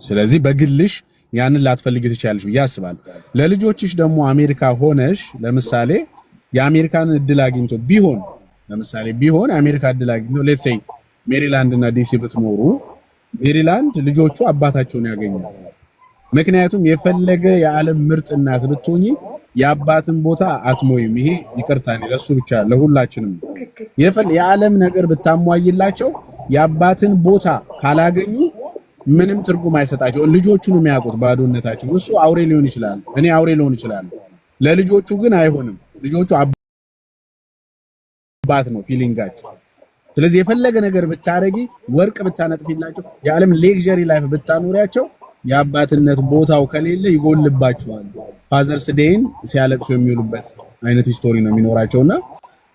B: ስለዚህ በግልሽ ያንን ላትፈልጊ ትችያለሽ ብዬ አስባለሁ። ለልጆችሽ ደግሞ አሜሪካ ሆነሽ ለምሳሌ የአሜሪካን እድል አግኝቶ ቢሆን የአሜሪካ እድል አግኝቶ ሌትስ ሴይ ሜሪላንድ እና ዲሲ ብትኖሩ ሜሪላንድ ልጆቹ አባታቸውን ያገኛሉ። ምክንያቱም የፈለገ የዓለም ምርጥ እናት ብትሆኚ የአባትን ቦታ አትሞይም። ይሄ ይቅርታ ነው ለሱ ብቻ ለሁላችንም። የዓለም ነገር ብታሟይላቸው የአባትን ቦታ ካላገኙ ምንም ትርጉም አይሰጣቸው። ልጆቹን የሚያውቁት ባዶነታቸው። እሱ አውሬ ሊሆን ይችላል፣ እኔ አውሬ ሊሆን ይችላል። ለልጆቹ ግን አይሆንም። ልጆቹ ባት ነው ፊሊንጋቸው። ስለዚህ የፈለገ ነገር ብታረጊ ወርቅ ብታነጥፊላቸው የዓለም ሌክዠሪ ላይፍ ብታኖሪያቸው የአባትነት ቦታው ከሌለ ይጎልባቸዋል። ፋዘርስ ዴይን ሲያለቅሱ የሚውሉበት አይነት ስቶሪ ነው የሚኖራቸውና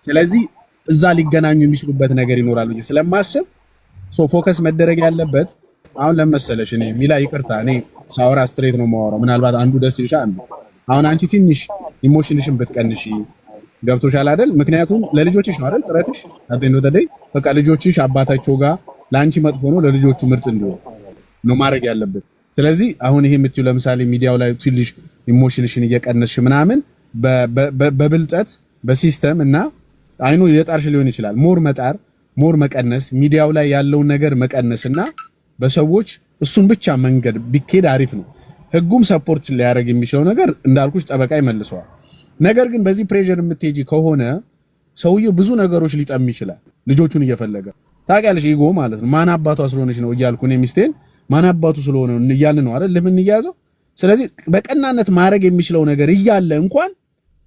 B: ስለዚህ እዛ ሊገናኙ የሚችሉበት ነገር ይኖራል ብዬ ስለማስብ ፎከስ መደረግ ያለበት አሁን ለመሰለሽ እኔ ሚላ ይቅርታ እኔ ሳወራ ስትሬት ነው የማወራው። ምናልባት አንዱ ደስ ይልሻል። አሁን አንቺ ትንሽ ኢሞሽንሽን ብትቀንሺ ገብቶሻል አይደል? ምክንያቱም ለልጆችሽ ነው አይደል ጥረትሽ አጥንቶ ተደይ በቃ ልጆችሽ አባታቸው ጋር ላንቺ መጥፎ ነው ለልጆቹ ምርጥ እንዲሆን ነው ማድረግ ያለበት። ስለዚህ አሁን ይሄ የምትይው ለምሳሌ ሚዲያው ላይ ትንሽ ኢሞሽንሽን እየቀነስሽ ምናምን በብልጠት በሲስተም እና አይኑ የጣርሽ ሊሆን ይችላል ሞር መቀነስ ሚዲያው ላይ ያለውን ነገር መቀነስና በሰዎች እሱን ብቻ መንገድ ቢኬድ አሪፍ ነው። ህጉም ሰፖርት ሊያደርግ የሚችለው ነገር እንዳልኩሽ ጠበቃ ይመልሰዋል። ነገር ግን በዚህ ፕሬሸር የምትሄጂ ከሆነ ሰውየው ብዙ ነገሮች ሊጠም ይችላል። ልጆቹን እየፈለገ ታውቂያለሽ፣ ኢጎ ማለት ነው። ማን አባቷ ስለሆነች ነው እያልኩ እኔ ሚስቴን ማን አባቱ ስለሆነ ነው እያልን ነው አይደል ለምን እያያዘው። ስለዚህ በቀናነት ማድረግ የሚችለው ነገር እያለ እንኳን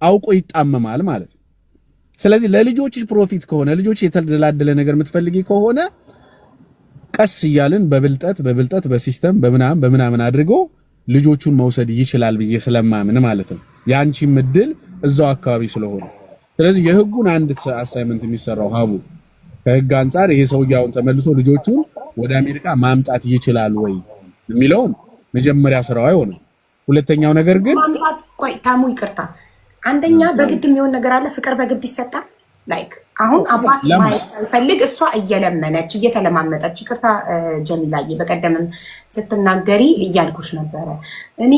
B: አውቆ ይጣመማል ማለት ነው። ስለዚህ ለልጆችሽ ፕሮፊት ከሆነ ልጆች የተደላደለ ነገር የምትፈልጊ ከሆነ ቀስ እያልን በብልጠት በሲስተም በምናምን አድርጎ ልጆቹን መውሰድ ይችላል ብዬ ስለማምን ማለት ነው። ያንቺም እድል እዛው አካባቢ ስለሆነ ስለዚህ የህጉን አንድ አሳይመንት የሚሰራው ሀቡ ከህግ አንፃር ይሄ ሰውዬውን ተመልሶ ልጆቹን ወደ አሜሪካ ማምጣት ይችላል ወይ የሚለውን መጀመሪያ ስራው አይሆንም። ሁለተኛው ነገር ግን
C: ማምጣት ቆይ ታሙ ይቅርታ፣ አንደኛ በግድ የሚሆን ነገር አለ። ፍቅር በግድ ይሰጣል። ላይክ አሁን አባት ማየት ሳይፈልግ እሷ እየለመነች እየተለማመጠች ይቅርታ ጀሚላዬ፣ በቀደምም ስትናገሪ እያልኩሽ ነበረ እኔ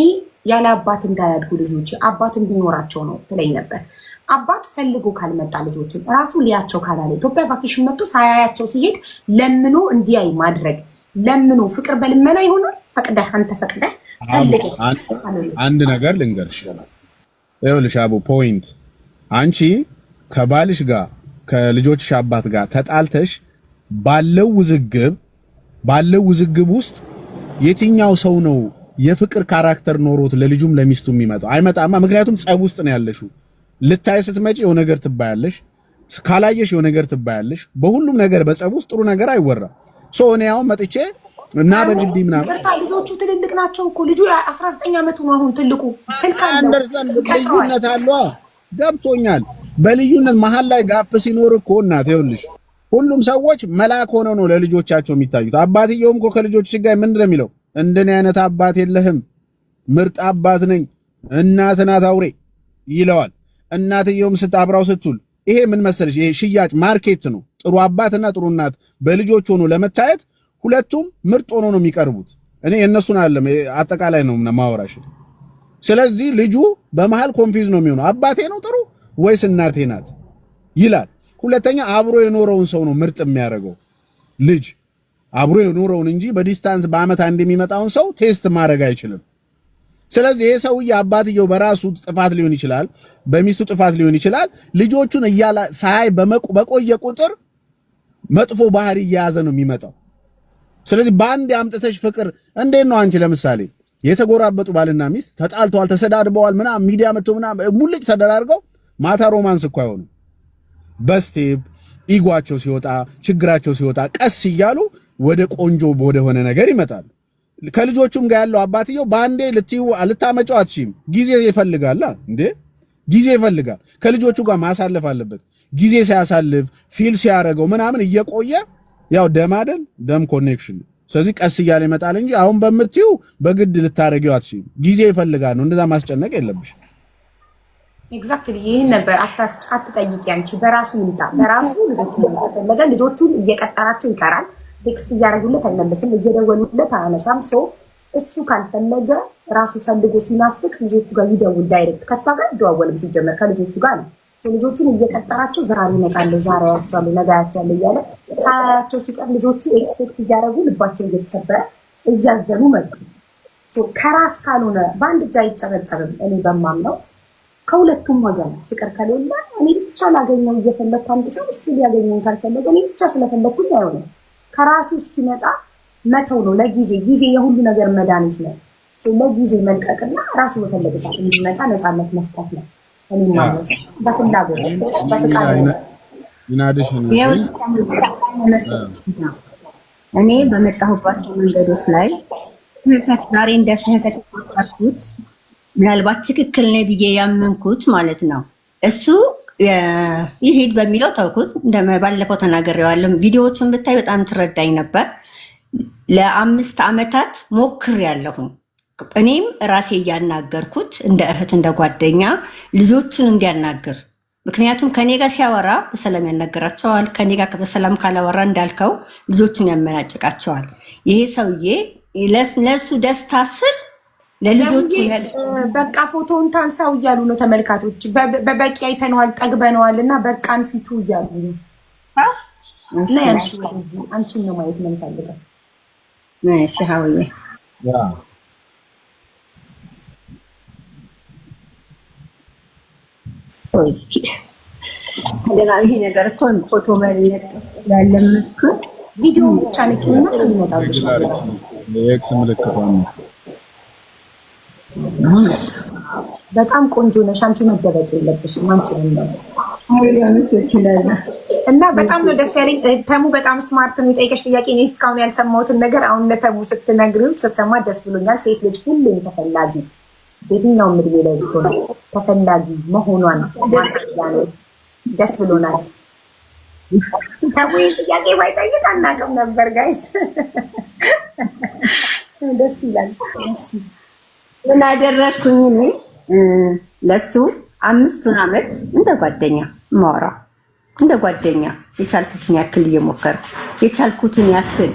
C: ያለ አባት እንዳያድጉ ልጆች አባት እንዲኖራቸው ነው ትለኝ ነበር። አባት ፈልጎ ካልመጣ ልጆችን ራሱ ሊያቸው ካላለ ኢትዮጵያ ቫኬሽን መጥቶ ሳያያቸው ሲሄድ ለምኖ እንዲያይ ማድረግ ለምኖ ፍቅር በልመና ይሆናል። ፈቅደህ አንተ ፈቅደህ ፈልገህ
B: አንድ ነገር ልንገርሽ ይኸውልሽ አቡ ፖይንት አንቺ ከባልሽ ጋር ከልጆችሽ አባት ጋር ተጣልተሽ ባለው ውዝግብ ውስጥ የትኛው ሰው ነው የፍቅር ካራክተር ኖሮት ለልጁም ለሚስቱ የሚመጣው? አይመጣማ። ምክንያቱም ጸብ ውስጥ ነው ያለሽው። ልታይ ስትመጪ የሆነ ነገር ትባያለሽ፣ ካላየሽ የሆነ ነገር ትባያለሽ። በሁሉም ነገር በጸብ ውስጥ ጥሩ ነገር አይወራም። እኔ አሁን መጥቼ እና በግዲ ምናምን
C: ይቅርታ፣ ልጆቹ ትልልቅ ናቸው እኮ ልጁ 19 ዓመቱ ነው አሁን ትልቁ። ስልክ
B: ልዩነት አለው ገብቶኛል። በልዩነት መሀል ላይ ጋፕ ሲኖር እኮ እናት ይኸውልሽ ሁሉም ሰዎች መልአክ ሆነው ነው ለልጆቻቸው የሚታዩት። አባትየውም እኮ ከልጆቹ ሲጋይ ምንድን ነው የሚለው? እንደኔ አይነት አባት የለህም፣ ምርጥ አባት ነኝ፣ እናት ናት አውሬ ይለዋል። እናትየውም ስታብራው ስትል ይሄ ምን መሰለሽ፣ ይሄ ሽያጭ ማርኬት ነው። ጥሩ አባትና ጥሩ እናት በልጆች ሆኖ ለመታየት ሁለቱም ምርጥ ሆኖ ነው የሚቀርቡት። እኔ የነሱን አይደለም አጠቃላይ ነው ማወራሽ። ስለዚህ ልጁ በመሃል ኮንፊውዝ ነው የሚሆነው፣ አባቴ ነው ጥሩ ወይስ እናቴ ናት ይላል። ሁለተኛ አብሮ የኖረውን ሰው ነው ምርጥ የሚያደርገው ልጅ አብሮ የኖረውን እንጂ በዲስታንስ በአመት አንድ የሚመጣውን ሰው ቴስት ማድረግ አይችልም። ስለዚህ ይሄ ሰውዬ አባትየው በራሱ ጥፋት ሊሆን ይችላል፣ በሚስቱ ጥፋት ሊሆን ይችላል። ልጆቹን እያላ ሳይ በቆየ ቁጥር መጥፎ ባህሪ እየያዘ ነው የሚመጣው። ስለዚህ በአንድ አምጥተሽ ፍቅር እንዴት ነው አንቺ ለምሳሌ የተጎራበጡ ባልና ሚስት ተጣልተዋል፣ ተሰዳድበዋል፣ ምናምን ሚዲያ መጥቶ ምናምን ሙልጭ ተደራርገው ማታ ሮማንስ እኮ አይሆንም። በስቴፕ ኢጓቸው ሲወጣ ችግራቸው ሲወጣ ቀስ እያሉ ወደ ቆንጆ ወደ ሆነ ነገር ይመጣሉ። ከልጆቹም ጋር ያለው አባትየው ባንዴ ልታመጫው አትችይም። ጊዜ ይፈልጋል እንዴ ጊዜ ይፈልጋል። ከልጆቹ ጋር ማሳለፍ አለበት። ጊዜ ሲያሳልፍ ፊል ሲያረገው ምናምን እየቆየ ያው ደም አይደል ደም ኮኔክሽን። ስለዚህ ቀስ እያለ ይመጣል እንጂ አሁን በምትይው በግድ ልታረጊው አትችይም። ጊዜ ይፈልጋል ነው። እንደዛ ማስጨነቅ የለብሽ።
C: ኤግዛክትሊ ይሄን ነበር አትጠይቂ አንቺ። በራሱ ይምጣ በራሱ ልጆቹን ከተፈለገ ልጆቹን እየቀጠራቸው ይቀራል። ቴክስት እያደረጉለት አይመልስም፣ እየደወሉለት አያነሳም። እሱ ካልፈለገ ራሱ ፈልጎ ሲናፍቅ ልጆቹ ጋር ይደውል። ዳይሬክት ከሷ ጋር ይደዋወልም ሲጀመር ከልጆቹ ጋር ነው። ልጆቹን እየቀጠራቸው ዛሬ እመጣለሁ፣ ዛሬ አያቸዋለሁ፣ ነገ አያቸዋለሁ እያለ ሳያቸው ሲቀር ልጆቹ ኤክስፔክት እያደረጉ ልባቸው እየተሰበረ እያዘኑ መጡ። ከራስ ካልሆነ በአንድ እጅ አይጨበጨብም። እኔ በማምነው ከሁለቱም ወገን ፍቅር ከሌለ እኔ ብቻ ላገኘው እየፈለግኩ አንድ ሰው እሱ ሊያገኘኝ ካልፈለገ እኔ ብቻ ስለፈለግኩኝ አይሆንም። ከራሱ እስኪመጣ መተው ነው። ጊዜ የሁሉ ነገር መድኃኒት ነው። ለጊዜ መልቀቅና ራሱ በፈለገ ሰዓት እንዲመጣ ነፃነት መስጠት ነው። እኔ ማለት በፍላጎት በፍቃድ
B: ኢናዲሽን
A: እኔ በመጣሁባቸው መንገዶች ላይ ስህተት ዛሬ እንደ ስህተት የቆጠርኩት ምናልባት ትክክል ነኝ ብዬ ያመንኩት ማለት ነው። እሱ ይሄድ በሚለው ተውኩት። ባለፈው ተናግሬዋለሁ። ቪዲዮዎቹን ብታይ በጣም ትረዳኝ ነበር። ለ5 ዓመታት ሞክሬያለሁኝ። እኔም ራሴ እያናገርኩት እንደ እህት እንደ ጓደኛ ልጆቹን እንዲያናግር። ምክንያቱም ከኔ ጋር ሲያወራ በሰላም ያናገራቸዋል። ከኔ ጋር በሰላም ካላወራ እንዳልከው ልጆቹን ያመናጭቃቸዋል። ይሄ ሰውዬ ለሱ ደስታ ስል ለልጆቹ
C: በቃ ፎቶውን ታንሳው እያሉ ነው ተመልካቾች። በበቂ አይተነዋል፣ ጠግበነዋል እና በቃን ፊቱ እያሉ ነው። አንቺን ነው ማየት የምንፈልገው።
A: እሺ ሀውዬ እስኪ እንደና ይሄ ነገር እኮ ፎቶ መልነት ያለምኩ
C: ቪዲዮ ብቻ ነውና ይመጣልሽ።
B: የኤክስ ምልክቷን
C: በጣም ቆንጆ ነሽ። አንቺ መደበቅ የለብሽም። አንቺ ነሽ እና በጣም ነው ደስ ያለኝ። ተሙ በጣም ስማርት ነው። የጠየቀሽ ጥያቄ እኔ እስካሁን ያልሰማሁትን ነገር አሁን ለተሙ ስትነግሪው ስትሰማ ደስ ብሎኛል። ሴት ልጅ ሁሌም ተፈላጊ በየትኛውም እድሜ ላይ ብትሆን ተፈላጊ መሆኗን ማሳያ ነው። ደስ ብሎናል። ተሙ ጥያቄ ባይጠይቅ አናውቅም ነበር ጋይስ። ደስ ይላል። እሺ
A: ምን አደረኩኝ እኔ ለሱ 5 ዓመት እንደ ጓደኛ ማውራው እንደ ጓደኛ የቻልኩትን ያክል እየሞከርኩ የቻልኩትን ያክል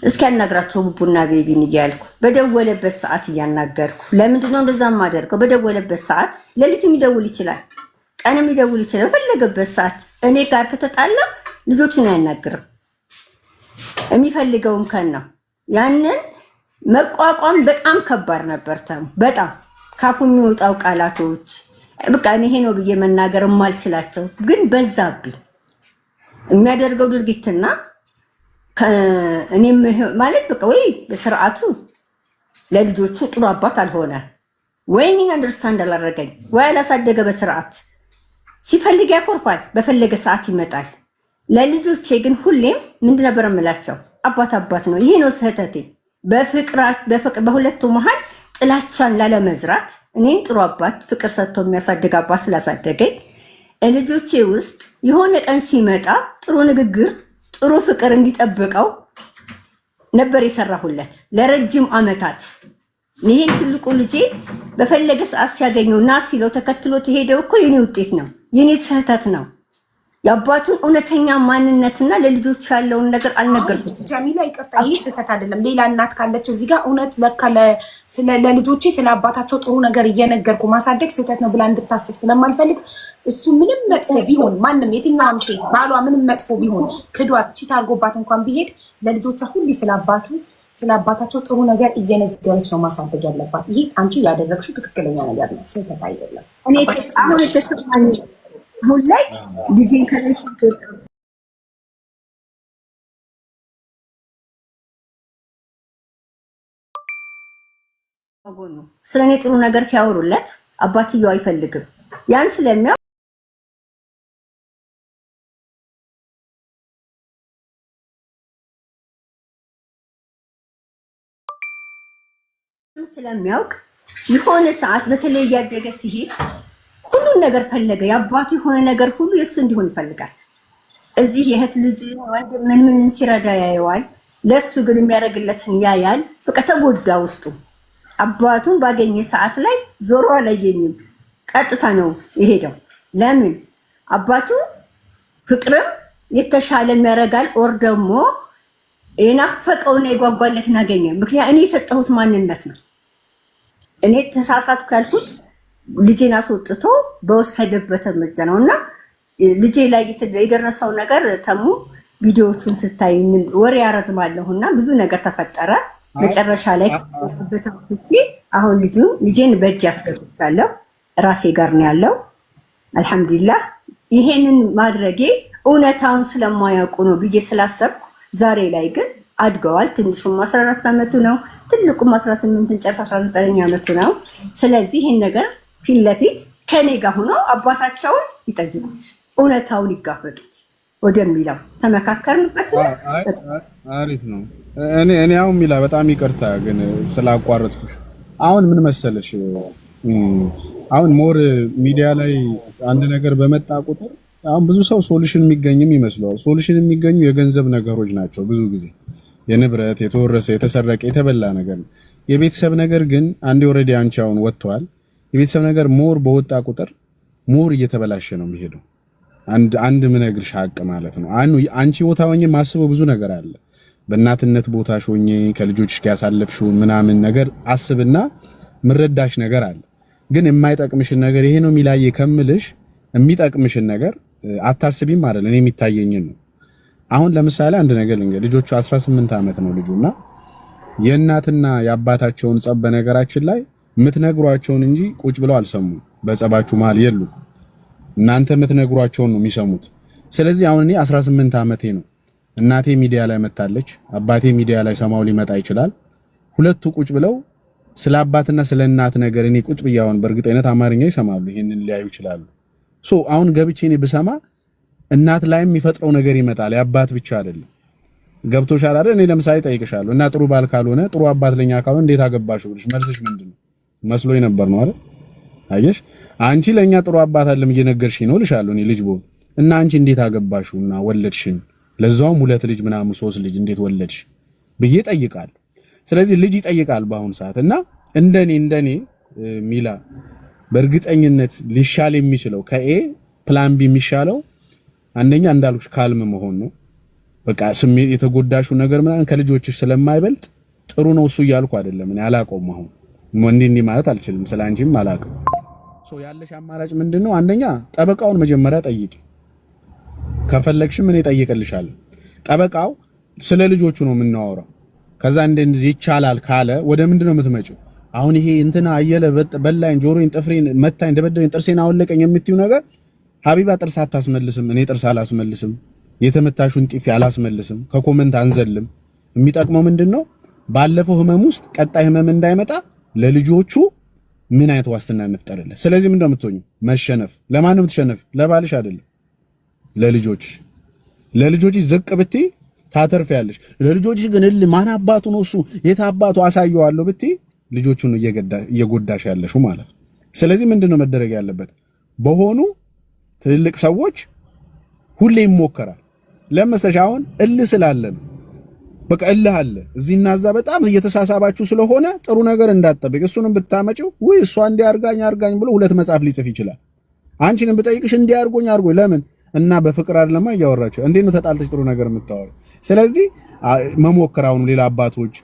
A: እስኪ ያናግራቸው ቡቡና ቤቢን እያልኩ በደወለበት ሰዓት እያናገርኩ። ለምንድን ነው እንደዛ የማደርገው? በደወለበት ሰዓት ሌሊት የሚደውል ይችላል፣ ቀን የሚደውል ይችላል። በፈለገበት ሰዓት እኔ ጋር ከተጣላ ልጆቹን አያናግርም። የሚፈልገውን ከን ነው። ያንን መቋቋም በጣም ከባድ ነበር። ተሙ በጣም ካፉ የሚወጣው ቃላቶች በቃ ይሄ ነው ብዬ መናገር የማልችላቸው ግን በዛብኝ የሚያደርገው ድርጊትና እኔም ማለት በቃ ወይ በስርዓቱ ለልጆቹ ጥሩ አባት አልሆነ ወይ እኔን አንደርስታንድ አላደረገኝ ወይ አላሳደገ በስርዓት። ሲፈልግ ያኮርፋል፣ በፈለገ ሰዓት ይመጣል። ለልጆቼ ግን ሁሌም ምንድን ነበር የምላቸው? አባት ነው። ይሄ ነው ስህተቴ። በሁለቱ መሀል ጥላቻን ላለመዝራት እኔን ጥሩ አባት ፍቅር ሰጥቶ የሚያሳድግ አባት ስላሳደገኝ ልጆቼ ውስጥ የሆነ ቀን ሲመጣ ጥሩ ንግግር ጥሩ ፍቅር እንዲጠብቀው ነበር የሰራሁለት ለረጅም ዓመታት። ይሄን ትልቁ ልጄ በፈለገ ሰዓት ሲያገኘው ና ሲለው ተከትሎት የሄደው እኮ የኔ ውጤት ነው፣ የኔ ስህተት ነው። የአባቱን እውነተኛ ማንነትና ለልጆቹ ያለውን ነገር አልነገርኩትም።
C: ጀሚላ ይቅርታ፣ ይህ ስህተት አይደለም። ሌላ እናት ካለች እዚህ ጋር እውነት ለካ ለልጆቼ ስለ አባታቸው ጥሩ ነገር እየነገርኩ ማሳደግ ስህተት ነው ብላ እንድታስብ ስለማልፈልግ እሱ ምንም መጥፎ ቢሆን ማንም የትኛውም ሴት ባሏ ምንም መጥፎ ቢሆን ክዷት ቺት አድርጎባት እንኳን ቢሄድ ለልጆቿ ሁሌ ስለ አባታቸው ጥሩ ነገር እየነገረች ነው ማሳደግ ያለባት። ይሄ አንቺ ያደረግሽው ትክክለኛ ነገር ነው፣ ስህተት አይደለም።
A: አሁን የተሰማኝ አሁን ላይ ልጄን ከነሱ ወጣ አጎኑ ስለኔ ጥሩ ነገር ሲያወሩለት አባትየው አይፈልግም። ያን ስለሚያውቅ የሆነ ሰዓት በተለይ እያደገ ሲሄድ ሁሉን ነገር ፈለገ። የአባቱ የሆነ ነገር ሁሉ የእሱ እንዲሆን ይፈልጋል። እዚህ የእህት ልጅ ወንድም ምን ሲረዳ ያየዋል። ለእሱ ግን የሚያደርግለትን ያያል። በቃ ተጎዳ ውስጡ። አባቱን ባገኘ ሰዓት ላይ ዞሮ አላየኝም፣ ቀጥታ ነው የሄደው። ለምን አባቱ ፍቅርም የተሻለ የሚያደርጋል። ኦር ደግሞ የናፈቀውና የጓጓለትን አገኘ። ምክንያት እኔ የሰጠሁት ማንነት ነው። እኔ ተሳሳትኩ ያልኩት ልጄን አስወጥቶ በወሰደበት እርምጃ ነው። እና ልጄ ላይ የደረሰው ነገር ተሙ ቪዲዮዎቹን ስታይ ወሬ ያረዝማለሁ እና ብዙ ነገር ተፈጠረ። መጨረሻ ላይ አሁን ልጄን በእጅ ያስገብቻለሁ። ራሴ ጋር ነው ያለው። አልሐምዱሊላህ። ይሄንን ማድረጌ እውነታውን ስለማያውቁ ነው ብዬ ስላሰብኩ ዛሬ ላይ ግን አድገዋል። ትንሹም 14 ዓመቱ ነው፣ ትልቁም 18 ጨርሶ 19 ዓመቱ ነው። ስለዚህ ይሄን ነገር ፊት ለፊት ከኔ ጋር ሆኖ አባታቸውን ይጠይቁት። እውነታውን ይጋፈጡት ወደሚለው ተመካከርንበት።
B: አሪፍ ነው። እኔ አሁን ሚላ በጣም ይቅርታ ግን ስላቋረጥኩሽ። አሁን ምን መሰለሽ፣ አሁን ሞር ሚዲያ ላይ አንድ ነገር በመጣ ቁጥር አሁን ብዙ ሰው ሶሉሽን የሚገኝም ይመስለዋል። ሶሉሽን የሚገኙ የገንዘብ ነገሮች ናቸው ብዙ ጊዜ፣ የንብረት፣ የተወረሰ፣ የተሰረቀ፣ የተበላ ነገር ነው። የቤተሰብ ነገር ግን አንዴ ኦልሬዲ አንቺ አሁን ወጥቷል። የቤተሰብ ነገር ሞር በወጣ ቁጥር ሞር እየተበላሸ ነው የሚሄደው። አንድ ምነግርሽ ሀቅ ማለት ነው። አንቺ ቦታ ሆኜ ማስበው ብዙ ነገር አለ። በእናትነት ቦታሽ ሆኜ ከልጆችሽ ጋር ያሳለፍሽውን ምናምን ነገር አስብና ምረዳሽ ነገር አለ። ግን የማይጠቅምሽን ነገር ይሄ ነው የሚላየ ከምልሽ የሚጠቅምሽን ነገር አታስቢም አይደል? እኔ የሚታየኝን ነው። አሁን ለምሳሌ አንድ ነገር ልንገር። ልጆቹ 18 ዓመት ነው ልጁና የእናትና የአባታቸውን ጸብ በነገራችን ላይ የምትነግሯቸውን እንጂ ቁጭ ብለው አልሰሙም። በጸባችሁ መሃል የሉ። እናንተ የምትነግሯቸውን ነው የሚሰሙት። ስለዚህ አሁን እኔ 18 ዓመቴ ነው። እናቴ ሚዲያ ላይ መታለች፣ አባቴ ሚዲያ ላይ ሰማው ሊመጣ ይችላል። ሁለቱ ቁጭ ብለው ስለ አባትና ስለ እናት ነገር እኔ ቁጭ ብያውን በእርግጠኝነት አማርኛ ይሰማሉ፣ ይሄንን ሊያዩ ይችላሉ። አሁን ገብቼ እኔ ብሰማ እናት ላይም የሚፈጥረው ነገር ይመጣል። የአባት ብቻ አይደለም። ገብቶሻል አይደል? እኔ ለምሳሌ ጠይቅሻለሁ እና ጥሩ ባል ካልሆነ ጥሩ አባት ለኛ ካልሆነ እንዴት አገባሽው ብለሽ መልስሽ ምንድነው? መስሎኝ ነበር ነው አይደል? አየሽ፣ አንቺ ለኛ ጥሩ አባት አይደለም እየነገርሽኝ ነው ልሻለሁ እኔ ልጅ ቦል እና አንቺ እንዴት አገባሽውና ወለድሽን? ለዛውም 2 ልጅ ምናምን 3 ልጅ እንዴት ወለድሽ ብዬ ጠይቃለሁ። ስለዚህ ልጅ ይጠይቃል በአሁን ሰዓት እና እንደኔ ሚላ በእርግጠኝነት ሊሻል የሚችለው ከኤ ፕላን ቢ የሚሻለው አንደኛ እንዳልኩሽ ካልም መሆን ነው። በቃ ስሜት የተጎዳሹ ነገር ምናምን ከልጆችሽ ስለማይበልጥ ጥሩ ነው እሱ እያልኩ አይደለም። እኔ አላውቀውም። አሁን እንዲህ ማለት አልችልም። ስላንቺም አላውቅም። ያለሽ አማራጭ ምንድነው? አንደኛ ጠበቃውን መጀመሪያ ጠይቂ። ከፈለግሽም እኔ ጠይቅልሻለሁ። ጠበቃው ስለ ልጆቹ ነው የምናወራው። ከዛ እንደዚህ ይቻላል ካለ ወደ ምንድነው የምትመጪው? አሁን ይሄ እንትና አየለ በላኝ፣ ጆሮዬን፣ ጥፍሬን መታኝ፣ ደበደበኝ፣ ጥርሴን አወለቀኝ የምትዩ ነገር ሀቢባ ጥርስ አታስመልስም። እኔ ጥርስ አላስመልስም። የተመታሹን ጢፊ አላስመልስም። ከኮመንት አንዘልም። የሚጠቅመው ምንድነው? ባለፈው ህመም ውስጥ ቀጣይ ህመም እንዳይመጣ ለልጆቹ ምን አይነት ዋስትና እንፍጠርለት። ስለዚህ ምንድነው የምትሆኚው? መሸነፍ። ለማንም ትሸነፍ? ለባልሽ አይደለም፣ ለልጆችሽ ዝቅ ብትይ ታተርፊያለሽ። ለልጆችሽ ግን ማን አባቱ ነው እሱ የት አባቱ አሳየዋለሁ ብትይ ልጆቹን እየጎዳሽ ያለሽው ማለት ነው። ስለዚህ ምንድነው መደረግ ያለበት? በሆኑ ትልልቅ ሰዎች ሁሌ ይሞከራል። ለምሳሌ አሁን እልህ ስላለ ነው። በቃ እልህ አለ እዚህና እዛ በጣም እየተሳሳባችሁ ስለሆነ ጥሩ ነገር እንዳትጠብቅ። እሱንም ብታመጪው ወይ እሷ እንዲያርጋኝ ብሎ 2 መጽሐፍ ሊጽፍ ይችላል። አንቺንም ብጠይቅሽ እንዲያርጎኝ ለምን እና በፍቅር አይደለማ እያወራችሁ እንዴት ነው ተጣልተሽ ጥሩ ነገር የምታወሩ? ስለዚህ መሞከር አሁን ሌላ አባቶች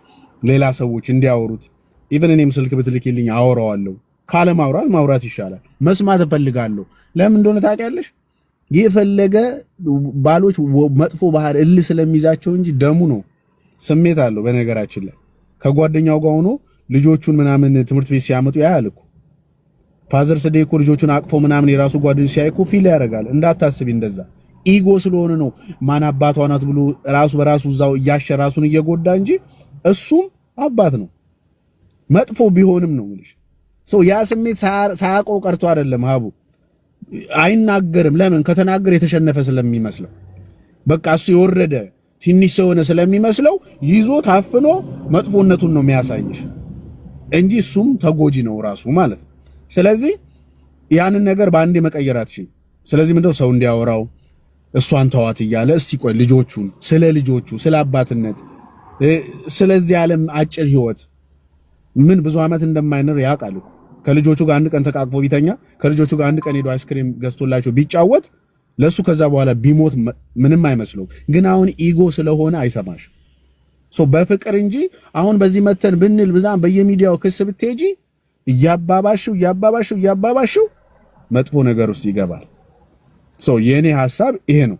B: ሌላ ሰዎች እንዲያወሩት ኢቭን እኔም ስልክ ብትልኪልኝ አወራዋለሁ። ካለ ማውራት ይሻላል። መስማት እፈልጋለሁ። ለምን እንደሆነ ታውቂያለሽ? የፈለገ ባሎች መጥፎ ባህር እልህ ስለሚይዛቸው እንጂ ደሙ ነው ስሜት አለው። በነገራችን ላይ ከጓደኛው ጋር ሆኖ ልጆቹን ምናምን ትምህርት ቤት ሲያመጡ ያያል እኮ ፋዘር ስዴኮ ልጆቹን አቅፎ ምናምን የራሱ ጓደኞች ሲያይኩ ፊል ያደርጋል። እንዳታስቢ እንደዛ ኢጎ ስለሆነ ነው ማን አባቷ ናት ብሎ ራሱ በራሱ እዛው እያሸ ራሱን እየጎዳ እንጂ እሱም አባት ነው። መጥፎ ቢሆንም ነው ማለት ያ ስሜት ሳያውቀው ቀርቶ አይደለም። ሀቡ አይናገርም። ለምን? ከተናገረ የተሸነፈ ስለሚመስለው በቃ እሱ የወረደ ትንሽ ሰው ሆነ ስለሚመስለው ይዞ ታፍኖ መጥፎነቱን ነው የሚያሳይሽ እንጂ እሱም ተጎጂ ነው ራሱ ማለት ነው። ስለዚህ ያንን ነገር በአንዴ መቀየር አትችይም። ስለዚህ ምንድነው ሰው እንዲያወራው እሷን ተዋት እያለ እስቲ ቆይ ልጆቹን ስለ ልጆቹ ስለ አባትነት ስለዚህ ዓለም አጭር ህይወት ምን ብዙ ዓመት እንደማይኖር ያውቃሉ። ከልጆቹ ጋር አንድ ቀን ተቃቅፎ ቢተኛ ከልጆቹ ጋር አንድ ቀን ሄዶ አይስክሪም ገዝቶላቸው ቢጫወት ለሱ ከዛ በኋላ ቢሞት ምንም አይመስለው። ግን አሁን ኢጎ ስለሆነ አይሰማሽ። በፍቅር እንጂ አሁን በዚህ መተን ብንል ብዛም በየሚዲያው ክስ ብትሄጂ እያባባሽው መጥፎ ነገር ውስጥ ይገባል። የኔ ሐሳብ ይሄ ነው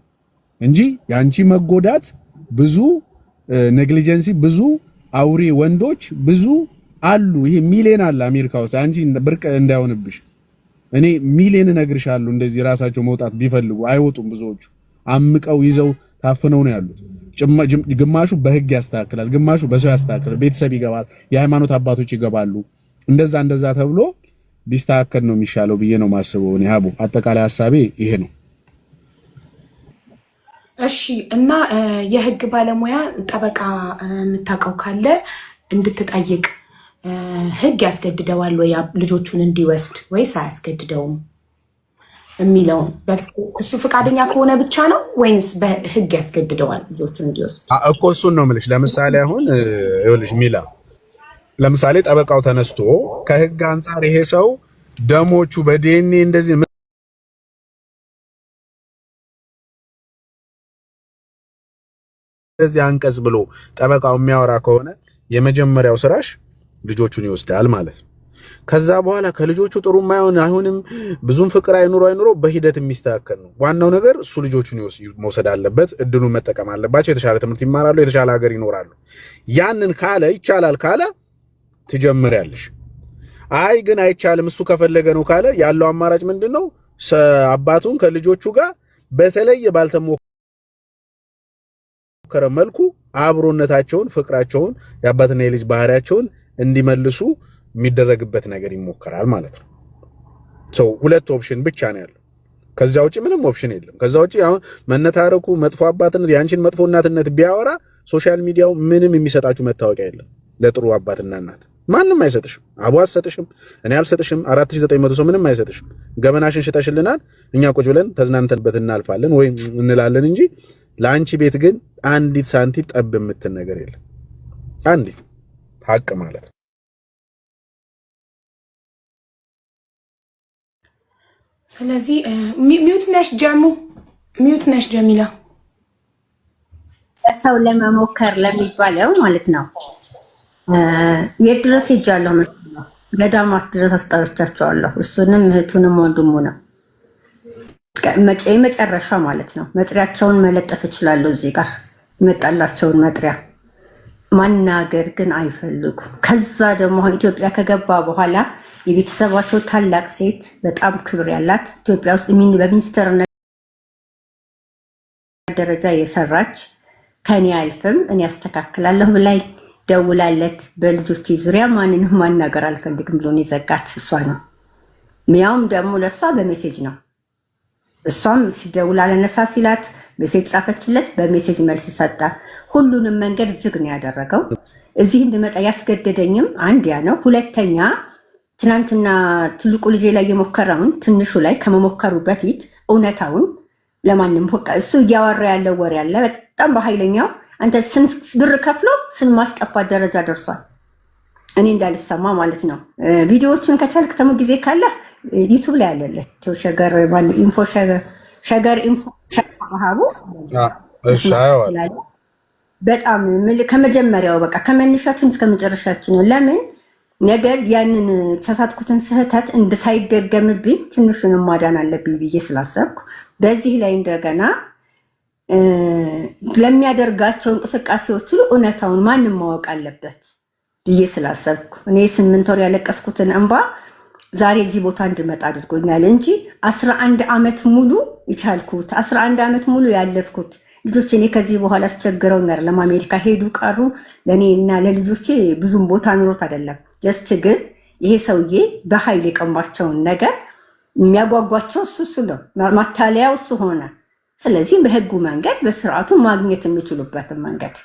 B: እንጂ ያንቺ መጎዳት ብዙ ኔግሊጀንሲ ብዙ አውሬ ወንዶች ብዙ አሉ። ይሄ ሚሊዮን አለ አሜሪካ ውስጥ። አንቺ ብርቅ እንዳይሆንብሽ እኔ ሚሊዮን እነግርሻለሁ። እንደዚህ ራሳቸው መውጣት ቢፈልጉ አይወጡም። ብዙዎቹ አምቀው ይዘው ታፍነው ነው ያሉት። ግማሹ በህግ ያስተካክላል፣ ግማሹ በሰው ያስተካክላል። ቤተሰብ ይገባል፣ የሃይማኖት አባቶች ይገባሉ። እንደዛ ተብሎ ቢስተካከል ነው የሚሻለው ብዬ ነው ማስበው። እኔ ሀቡ አጠቃላይ ሐሳቤ ይሄ ነው።
C: እሺ። እና የህግ ባለሙያ ጠበቃ የምታውቀው ካለ እንድትጠይቅ ህግ ያስገድደዋል ወይ ልጆቹን እንዲወስድ ወይስ አያስገድደውም የሚለውን እሱ ፈቃደኛ ከሆነ ብቻ ነው ወይንስ በህግ ያስገድደዋል ልጆቹን እንዲወስድ?
B: እኮ እሱን ነው የምልሽ። ለምሳሌ አሁን ይኸውልሽ ሚላ፣ ለምሳሌ ጠበቃው ተነስቶ ከህግ አንጻር ይሄ ሰው ደሞቹ በዲኤንኤ እንደዚህ አንቀጽ ብሎ ጠበቃው የሚያወራ ከሆነ የመጀመሪያው ስራሽ ልጆቹን ይወስዳል ማለት ነው። ከዛ በኋላ ከልጆቹ ጥሩ ማይሆን አይሆንም፣ ብዙም ፍቅር አይኑሮ በሂደት የሚስተካከል ነው። ዋናው ነገር እሱ ልጆቹን መውሰድ አለበት፣ እድሉን መጠቀም አለባቸው። የተሻለ ትምህርት ይማራሉ፣ የተሻለ ሀገር ይኖራሉ። ያንን ካለ ይቻላል ካለ ትጀምሪያለሽ። አይ ግን አይቻልም እሱ ከፈለገ ነው ካለ ያለው አማራጭ ምንድነው? አባቱን ከልጆቹ ጋር በተለየ ባልተሞከረ መልኩ አብሮነታቸውን፣ ፍቅራቸውን፣ የአባትና የልጅ ባህሪያቸውን እንዲመልሱ የሚደረግበት ነገር ይሞከራል ማለት ነው። ሰው ሁለት ኦፕሽን ብቻ ነው ያለው። ከዛ ውጪ ምንም ኦፕሽን የለም። ከዛ ውጪ አሁን መነታረኩ፣ መጥፎ አባትነት፣ ያንቺን መጥፎ እናትነት ቢያወራ ሶሻል ሚዲያው ምንም የሚሰጣችሁ መታወቂያ የለም። ለጥሩ አባትና እናት ማንም አይሰጥሽም። አቡ አትሰጥሽም፣ እኔ አልሰጥሽም፣ 4900 ሰው ምንም አይሰጥሽም። ገበናሽን ሽጠሽልናል፣ እኛ ቁጭ ብለን ተዝናንተንበት እናልፋለን ወይ እንላለን እንጂ ለአንቺ ቤት ግን አንዲት ሳንቲም ጠብ የምትል ነገር የለም። አንዲት ሀቅ ማለት ነው።
C: ስለዚህ ሚውት ነሽ ጀሙ፣ ሚውት ነሽ ጀሚላ።
A: ሰው ለመሞከር ለሚባለው ማለት ነው የት ድረስ ሄጃለሁ መሰለኝ፣ ገዳማት ድረስ አስጠርቻቸዋለሁ። እሱንም እህቱንም ወንድሙ ነው የመጨረሻ ማለት ነው። መጥሪያቸውን መለጠፍ እችላለሁ እዚህ ጋር የመጣላቸውን መጥሪያ ማናገር ግን አይፈልጉም። ከዛ ደግሞ ኢትዮጵያ ከገባ በኋላ የቤተሰባቸው ታላቅ ሴት በጣም ክብር ያላት ኢትዮጵያ ውስጥ በሚኒስትርነት ደረጃ የሰራች ከኔ አልፍም እኔ ያስተካክላለሁ ብላይ ደውላለት በልጆቼ ዙሪያ ማንንም ማናገር አልፈልግም ብሎ የዘጋት እሷ ነው። ሚያውም ደግሞ ለእሷ በሜሴጅ ነው። እሷም ሲደውል አለነሳ ሲላት ሜሴጅ ጻፈችለት፣ በሜሴጅ መልስ ሰጣ። ሁሉንም መንገድ ዝግ ነው ያደረገው። እዚህ እንድመጣ ያስገደደኝም አንድ ያ ነው። ሁለተኛ ትናንትና ትልቁ ልጄ ላይ የሞከረውን ትንሹ ላይ ከመሞከሩ በፊት እውነታውን ለማንም እሱ እያወራ ያለው ወሬ ያለ በጣም በኃይለኛው አንተ ስም ብር ከፍሎ ስም ማስጠፋት ደረጃ ደርሷል። እኔ እንዳልሰማ ማለት ነው። ቪዲዮዎቹን ከቻልክ ተሙ ጊዜ ካለ ዩቱብ ላይ ያለለ ሸገር ኢንፎ ሸገር ኢንፎ ሀቡ በጣም ከመጀመሪያው በቃ ከመነሻችን እስከ መጨረሻችን ነው። ለምን ነገ ያንን የተሳሳትኩትን ስህተት ሳይደገምብኝ ትንሹን ማዳን አለብኝ ብዬ ስላሰብኩ በዚህ ላይ እንደገና ለሚያደርጋቸው እንቅስቃሴዎች ሁሉ እውነታውን ማንም ማወቅ አለበት ብዬ ስላሰብኩ እኔ 8 ወር ያለቀስኩትን እንባ ዛሬ እዚህ ቦታ እንድመጣ አድርጎኛል እንጂ 11 ዓመት ሙሉ የቻልኩት 11 ዓመት ሙሉ ያለፍኩት ልጆቼ እኔ ከዚህ በኋላ አስቸግረውኛል። ለአሜሪካ ሄዱ ቀሩ ለእኔ እና ለልጆቼ ብዙም ቦታ ኑሮት አይደለም። ጀስት ግን ይሄ ሰውዬ በኃይል የቀማቸውን ነገር የሚያጓጓቸው እሱ ነው፣ ማታለያው እሱ ሆነ። ስለዚህ በህጉ መንገድ በስርዓቱ ማግኘት የሚችሉበትን መንገድ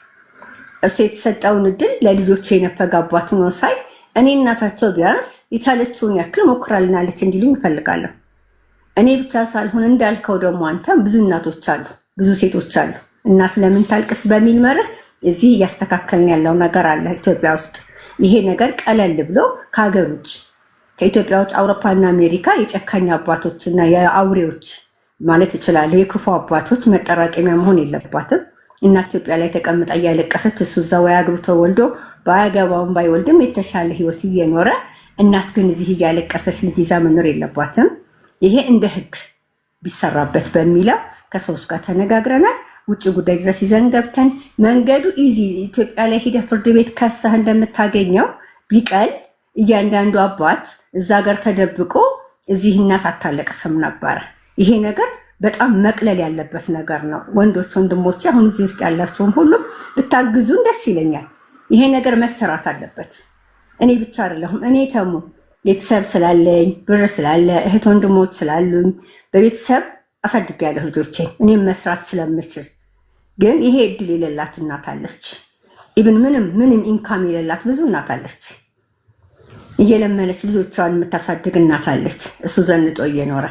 A: እሱ የተሰጠውን እድል ለልጆቹ የነፈጋባት ነው ሳይ እኔ እናታቸው ቢያንስ የቻለችውን ያክል ሞክራልናለች እንዲሉኝ እፈልጋለሁ። እኔ ብቻ ሳልሆን እንዳልከው ደግሞ አንተ ብዙ እናቶች አሉ፣ ብዙ ሴቶች አሉ። እናት ለምን ታልቅስ በሚል መርህ እዚህ እያስተካከልን ያለው ነገር አለ ኢትዮጵያ ውስጥ። ይሄ ነገር ቀለል ብሎ ከሀገር ውጭ ከኢትዮጵያ ውጭ አውሮፓና አሜሪካ የጨካኝ አባቶችና የአውሬዎች ማለት ይችላል የክፉ አባቶች መጠራቀሚያ መሆን የለባትም። እናት ኢትዮጵያ ላይ ተቀምጣ እያለቀሰች እሱ እዛ ወይ አግብቶ ወልዶ ባያገባውም ባይወልድም የተሻለ ህይወት እየኖረ እናት ግን እዚህ እያለቀሰች ልጅ ይዛ መኖር የለባትም። ይሄ እንደ ህግ ቢሰራበት በሚለው ከሰዎች ጋር ተነጋግረናል። ውጭ ጉዳይ ድረስ ይዘን ገብተን መንገዱ ኢዚ ኢትዮጵያ ላይ ሄደ ፍርድ ቤት ከሳህ እንደምታገኘው ቢቀል እያንዳንዱ አባት እዛ ጋር ተደብቆ እዚህ እናት አታለቅስም ነበረ። ይሄ ነገር በጣም መቅለል ያለበት ነገር ነው። ወንዶች ወንድሞቼ፣ አሁን እዚህ ውስጥ ያላችሁም ሁሉም ብታግዙን ደስ ይለኛል። ይሄ ነገር መሰራት አለበት። እኔ ብቻ አይደለሁም። እኔ ተሙ ቤተሰብ ስላለኝ ብር ስላለ እህት ወንድሞች ስላሉኝ በቤተሰብ አሳድጌያለሁ ልጆቼን። እኔም መስራት ስለምችል ግን ይሄ እድል የሌላት እናት አለች። ኢቭን ምንም ኢንካም የሌላት ብዙ እናት አለች። እየለመነች ልጆቿን የምታሳድግ እናት አለች። እሱ ዘንጦ እየኖረ